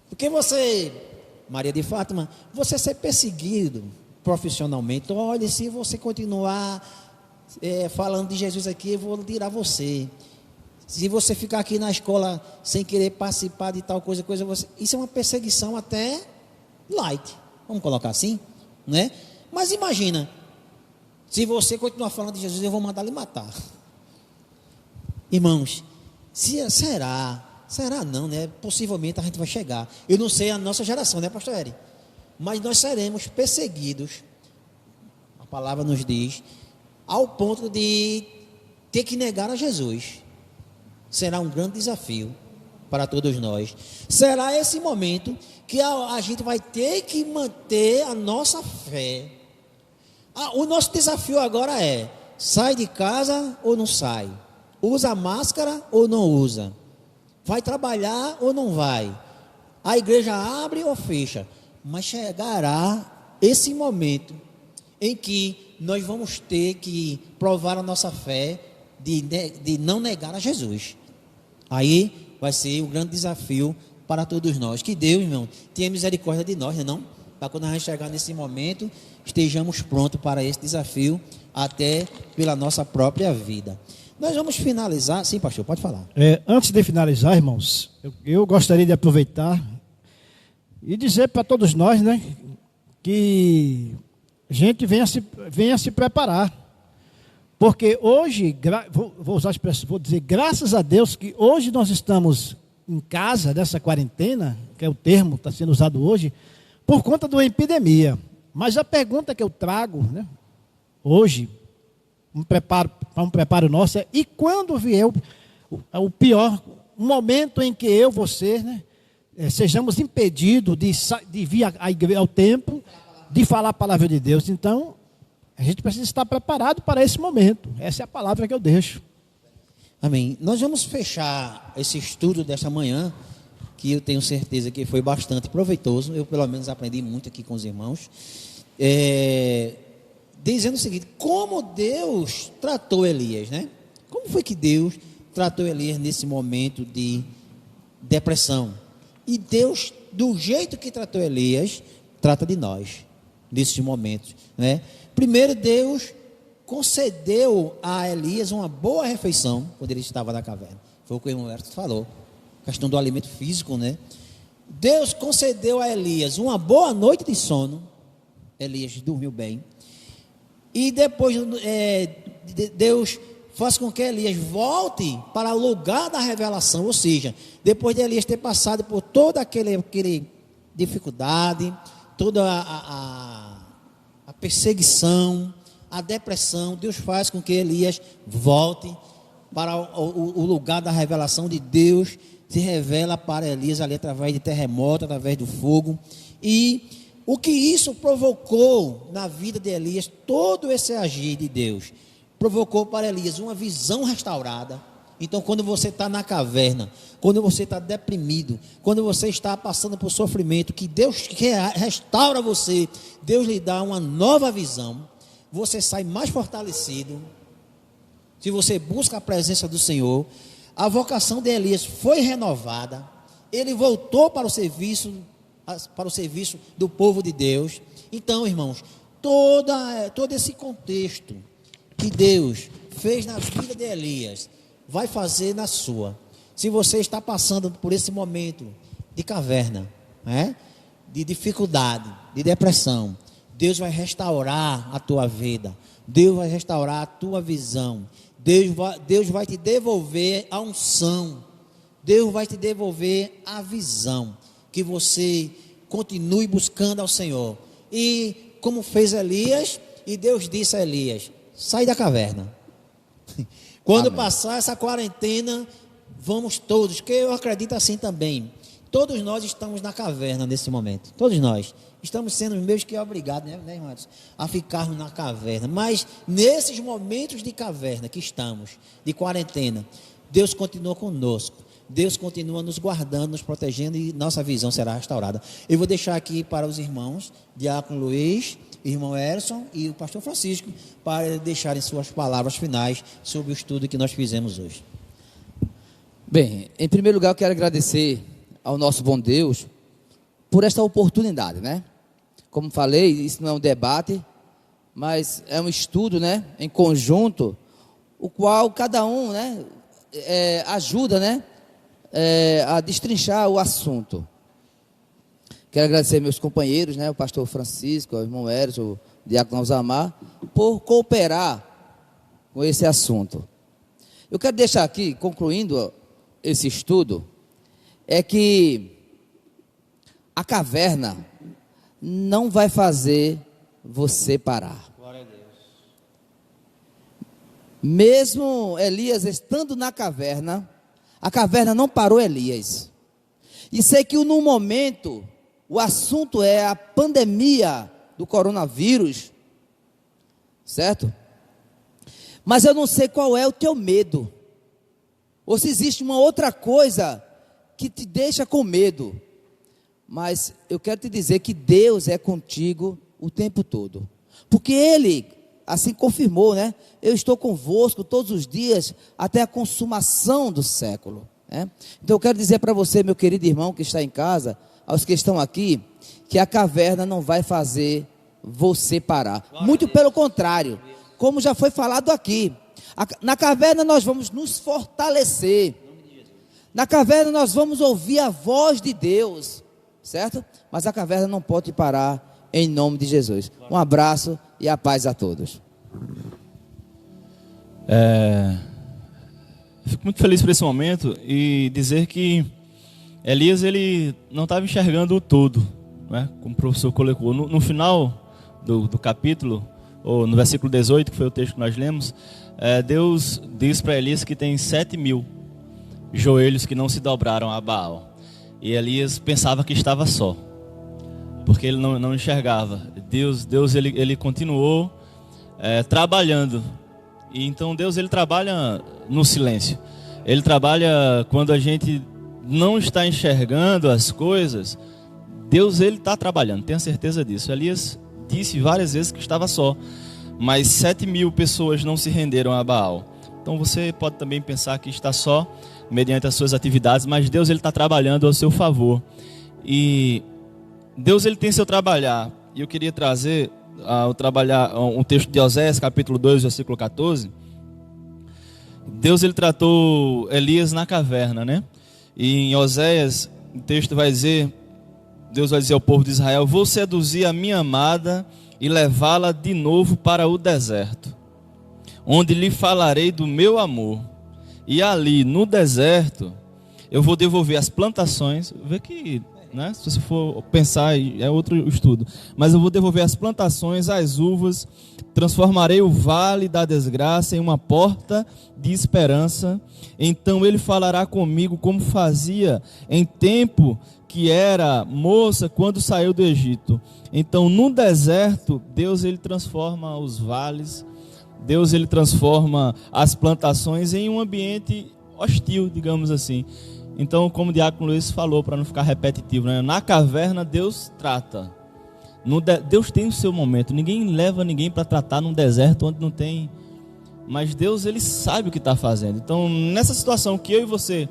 Speaker 2: Porque você, Maria de Fátima, você ser perseguido profissionalmente, olha, se você continuar falando de Jesus aqui, eu vou tirar você. Se você ficar aqui na escola sem querer participar de tal coisa, isso é uma perseguição até light, vamos colocar assim, né? Mas imagina, se você continuar falando de Jesus, eu vou mandar lhe matar. Irmãos, será não, né? Possivelmente a gente vai chegar. Eu não sei a nossa geração, né, pastor Eri? Mas nós seremos perseguidos, a palavra nos diz, ao ponto de ter que negar a Jesus. Será um grande desafio para todos nós. Será esse momento que a gente vai ter que manter a nossa fé. O nosso desafio agora é: sai de casa ou não sai? Usa máscara ou não usa? Vai trabalhar ou não vai? A igreja abre ou fecha? Mas chegará esse momento em que nós vamos ter que provar a nossa fé de não negar a Jesus. Aí vai ser um grande desafio para todos nós. Que Deus, irmão, tenha misericórdia de nós, não? Para quando a gente chegar nesse momento, estejamos prontos para esse desafio, até pela nossa própria vida. Nós vamos finalizar. Sim, pastor, pode falar.
Speaker 5: Antes de finalizar, irmãos, eu gostaria de aproveitar e dizer para todos nós, né, que a gente venha se preparar. Porque hoje, vou usar a expressão, vou dizer, graças a Deus que hoje nós estamos em casa dessa quarentena, que é o termo que está sendo usado hoje, por conta da epidemia. Mas a pergunta que eu trago, né, hoje, um preparo nosso, é: e quando vier o pior, um momento em que eu, você, né, sejamos impedidos de vir ao templo, de falar a palavra de Deus? Então, a gente precisa estar preparado para esse momento. Essa é a palavra que eu deixo.
Speaker 2: Amém. Nós vamos fechar esse estudo desta manhã, que eu tenho certeza que foi bastante proveitoso. Eu, pelo menos, aprendi muito aqui com os irmãos. Dizendo o seguinte: como Deus tratou Elias, né? Como foi que Deus tratou Elias nesse momento de depressão? E Deus, do jeito que tratou Elias, trata de nós, nesses momentos, né? Primeiro, Deus concedeu a Elias uma boa refeição quando ele estava na caverna. Foi o que o irmão Everton falou, questão do alimento físico, né? Deus concedeu a Elias uma boa noite de sono. Elias dormiu bem. E depois Deus faz com que Elias volte para o lugar da revelação. Ou seja, depois de Elias ter passado por toda aquele dificuldade, toda a perseguição, a depressão, Deus faz com que Elias volte para o lugar da revelação de Deus. Se revela para Elias ali através de terremoto, através do fogo. E o que isso provocou na vida de Elias, todo esse agir de Deus, provocou para Elias uma visão restaurada. Então, quando você está na caverna, quando você está deprimido, quando você está passando por sofrimento, que Deus restaura você, Deus lhe dá uma nova visão, você sai mais fortalecido. Se você busca a presença do Senhor, a vocação de Elias foi renovada, ele voltou para o serviço do povo de Deus. Então, irmãos, todo esse contexto que Deus fez na vida de Elias, vai fazer na sua. Se você está passando por esse momento de caverna, né, de dificuldade, de depressão, Deus vai restaurar a tua vida, Deus vai restaurar a tua visão, Deus vai te devolver a unção, Deus vai te devolver a visão, que você continue buscando ao Senhor. E como fez Elias, e Deus disse a Elias: sai da caverna. Quando Amém. Passar essa quarentena, vamos todos, que eu acredito assim também, todos nós estamos na caverna nesse momento, todos nós estamos sendo meio que obrigados, né, irmãos, a ficarmos na caverna. Mas nesses momentos de caverna que estamos, de quarentena, Deus continua conosco. Deus continua nos guardando, nos protegendo e nossa visão será restaurada. Eu vou deixar aqui para os irmãos, Diácono Luiz, irmão Erson e o pastor Francisco, para deixarem suas palavras finais sobre o estudo que nós fizemos hoje.
Speaker 3: Bem, em primeiro lugar eu quero agradecer ao nosso bom Deus por esta oportunidade, né? Como falei, isso não é um debate, mas é um estudo, né, em conjunto, o qual cada um, né, ajuda, né, a destrinchar o assunto. Quero agradecer meus companheiros, né, o pastor Francisco, o irmão Eros, o diácono Alzamar, por cooperar com esse assunto. Eu quero deixar aqui, concluindo esse estudo, é que a caverna não vai fazer você parar.
Speaker 2: Glória a Deus.
Speaker 3: Mesmo Elias estando na caverna, a caverna não parou Elias. E sei que no momento, o assunto é a pandemia do coronavírus, certo? Mas eu não sei qual é o teu medo, ou se existe uma outra coisa que te deixa com medo. Mas eu quero te dizer que Deus é contigo o tempo todo, porque Ele assim confirmou, né? Eu estou convosco todos os dias até a consumação do século, né? Então eu quero dizer para você, meu querido irmão que está em casa, aos que estão aqui, que a caverna não vai fazer você parar. Muito pelo contrário, como já foi falado aqui, na caverna nós vamos nos fortalecer, na caverna nós vamos ouvir a voz de Deus, certo? Mas a caverna não pode parar, em nome de Jesus. Um abraço e a paz a todos.
Speaker 4: Fico muito feliz por esse momento e dizer que Elias, ele não estava enxergando o todo, né? Como o professor colocou. No final do capítulo, ou no versículo 18, que foi o texto que nós lemos, Deus diz para Elias que tem 7.000 joelhos que não se dobraram a Baal. E Elias pensava que estava só, porque ele não enxergava. Deus ele continuou trabalhando. E então Deus, ele trabalha no silêncio. Ele trabalha quando a gente não está enxergando as coisas. Deus, ele está trabalhando, tenha certeza disso. Elias disse várias vezes que estava só, mas 7.000 pessoas não se renderam a Baal. Então você pode também pensar que está só mediante as suas atividades, mas Deus, ele está trabalhando ao seu favor. E Deus, ele tem seu trabalhar. E eu queria trazer um texto de Oséias, capítulo 2, versículo 14. Deus, ele tratou Elias na caverna, né? E em Oséias, o texto vai dizer, Deus vai dizer ao povo de Israel: vou seduzir a minha amada e levá-la de novo para o deserto, onde lhe falarei do meu amor. E ali no deserto eu vou devolver as plantações. Vê que, né, se você for pensar, é outro estudo. Mas eu vou devolver as plantações, as uvas. Transformarei o vale da desgraça em uma porta de esperança. Então ele falará comigo como fazia em tempo que era moça quando saiu do Egito. Então no deserto Deus, ele transforma os vales. Deus, ele transforma as plantações em um ambiente hostil, digamos assim. Então, como o diácono Luiz falou, para não ficar repetitivo, né? Na caverna Deus trata. Deus tem o seu momento. Ninguém leva ninguém para tratar num deserto onde não tem. Mas Deus, ele sabe o que está fazendo. Então, nessa situação que eu e você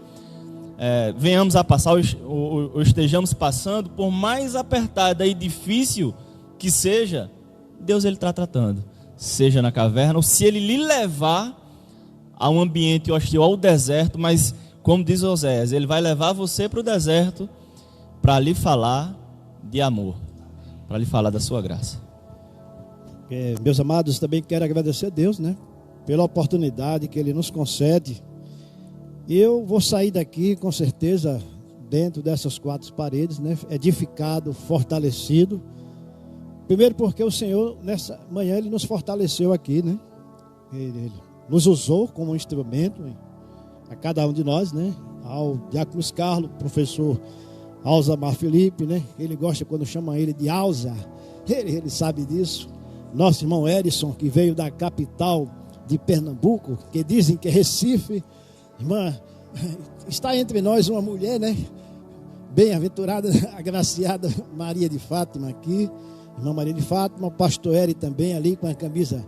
Speaker 4: venhamos a passar ou estejamos passando, por mais apertada e difícil que seja, Deus, ele está tratando. Seja na caverna, ou se ele lhe levar a um ambiente hostil, ao deserto, mas como diz Oséias, ele vai levar você para o deserto para lhe falar de amor, para lhe falar da sua graça.
Speaker 5: Meus amados, também quero agradecer a Deus, né, pela oportunidade que Ele nos concede. E eu vou sair daqui, com certeza, dentro dessas quatro paredes, né, edificado, fortalecido. Primeiro porque o Senhor, nessa manhã, Ele nos fortaleceu aqui, né? Ele nos usou como instrumento, a cada um de nós, né? Ao diácono Carlos, professor Alzamar Felipe, né? Ele gosta quando chama ele de Alza, ele sabe disso. Nosso irmão Erison, que veio da capital de Pernambuco, que dizem que é Recife. Irmã está entre nós uma mulher, né? Bem-aventurada, agraciada Maria de Fátima aqui, irmã Maria de Fátima, o pastor Eri também ali com a camisa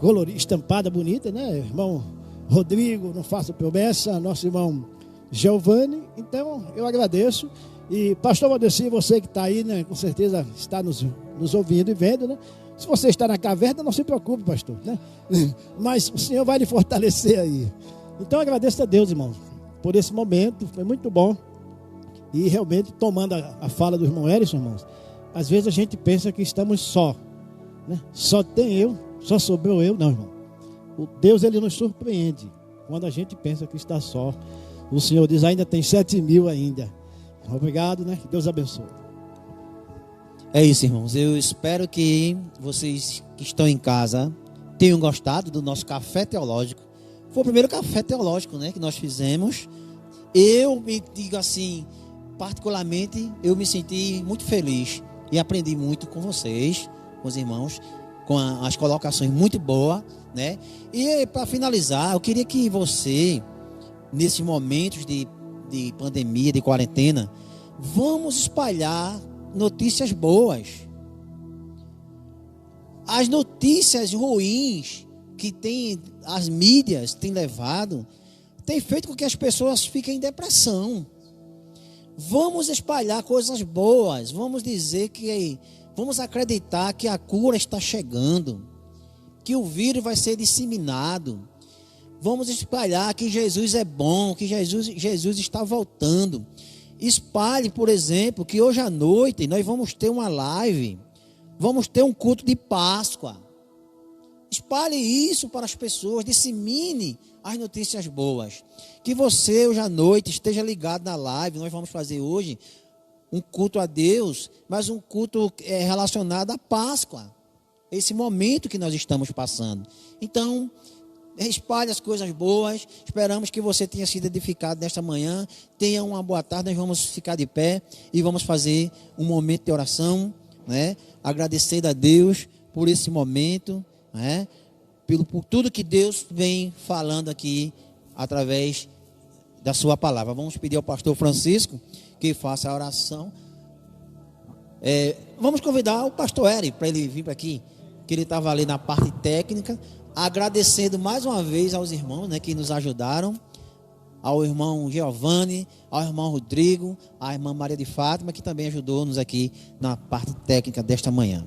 Speaker 5: colorida, estampada, bonita, né? Irmão Rodrigo, não faço promessa, nosso irmão Giovanni. Então, eu agradeço. E pastor Valdeci, você que está aí, né? Com certeza está nos ouvindo e vendo, né? Se você está na caverna, não se preocupe, pastor, né? Mas o Senhor vai lhe fortalecer aí. Então, agradeço a Deus, irmãos, por esse momento, foi muito bom. E realmente, tomando a fala do irmão Erison, irmãos, às vezes a gente pensa que estamos só, né? Só tem eu, só sobrou eu. Não, irmão. O Deus, ele nos surpreende quando a gente pensa que está só. O Senhor diz, ainda tem 7.000 ainda. Obrigado, né? Que Deus abençoe.
Speaker 2: É isso, irmãos. Eu espero que vocês que estão em casa tenham gostado do nosso café teológico. Foi o primeiro café teológico, né, que nós fizemos. Eu me digo assim, particularmente, eu me senti muito feliz e aprendi muito com vocês, com os irmãos, com as colocações muito boas, né? E para finalizar, eu queria que você, nesses momentos de pandemia, de quarentena, vamos espalhar notícias boas. As notícias ruins que as mídias têm levado, tem feito com que as pessoas fiquem em depressão. Vamos espalhar coisas boas, vamos acreditar que a cura está chegando, que o vírus vai ser disseminado. Vamos espalhar que Jesus é bom, que Jesus está voltando. Espalhe, por exemplo, que hoje à noite nós vamos ter uma live, vamos ter um culto de Páscoa. Espalhe isso para as pessoas, dissemine as notícias boas. Que você hoje à noite esteja ligado na live. Nós vamos fazer hoje um culto a Deus, mas um culto relacionado à Páscoa. Esse momento que nós estamos passando. Então, espalhe as coisas boas. Esperamos que você tenha sido edificado nesta manhã. Tenha uma boa tarde. Nós vamos ficar de pé e vamos fazer um momento de oração, né? Agradecendo a Deus por esse momento, né? Por tudo que Deus vem falando aqui através da sua palavra. Vamos pedir ao pastor Francisco que faça a oração. Vamos convidar o pastor Eri para ele vir para aqui, que ele estava ali na parte técnica. Agradecendo mais uma vez aos irmãos, né, que nos ajudaram, ao irmão Giovanni, ao irmão Rodrigo, à irmã Maria de Fátima, que também ajudou-nos aqui na parte técnica desta manhã.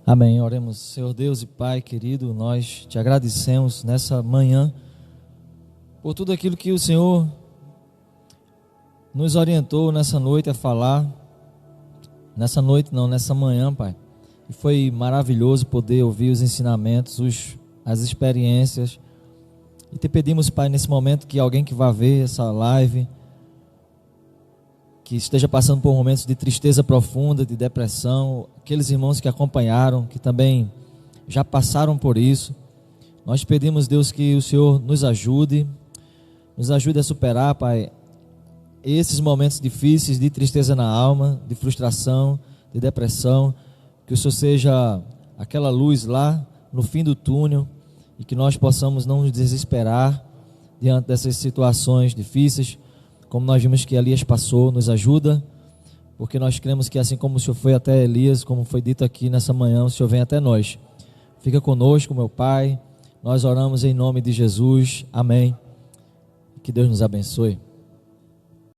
Speaker 1: Amém. Oremos. Senhor Deus e Pai querido, nós te agradecemos nessa manhã por tudo aquilo que o Senhor nos orientou nessa noite a falar. Nessa noite não, nessa manhã, Pai. E foi maravilhoso poder ouvir os ensinamentos, as experiências. E te pedimos, Pai, nesse momento que alguém que vá ver essa live, que esteja passando por momentos de tristeza profunda, de depressão, aqueles irmãos que acompanharam, que também já passaram por isso, nós pedimos, Deus, que o Senhor nos ajude a superar, Pai, esses momentos difíceis de tristeza na alma, de frustração, de depressão, que o Senhor seja aquela luz lá no fim do túnel e que nós possamos não nos desesperar diante dessas situações difíceis, como nós vimos que Elias passou. Nos ajuda, porque nós cremos que assim como o Senhor foi até Elias, como foi dito aqui nessa manhã, o Senhor vem até nós. Fica conosco, meu Pai, nós oramos em nome de Jesus, amém. Que Deus nos abençoe.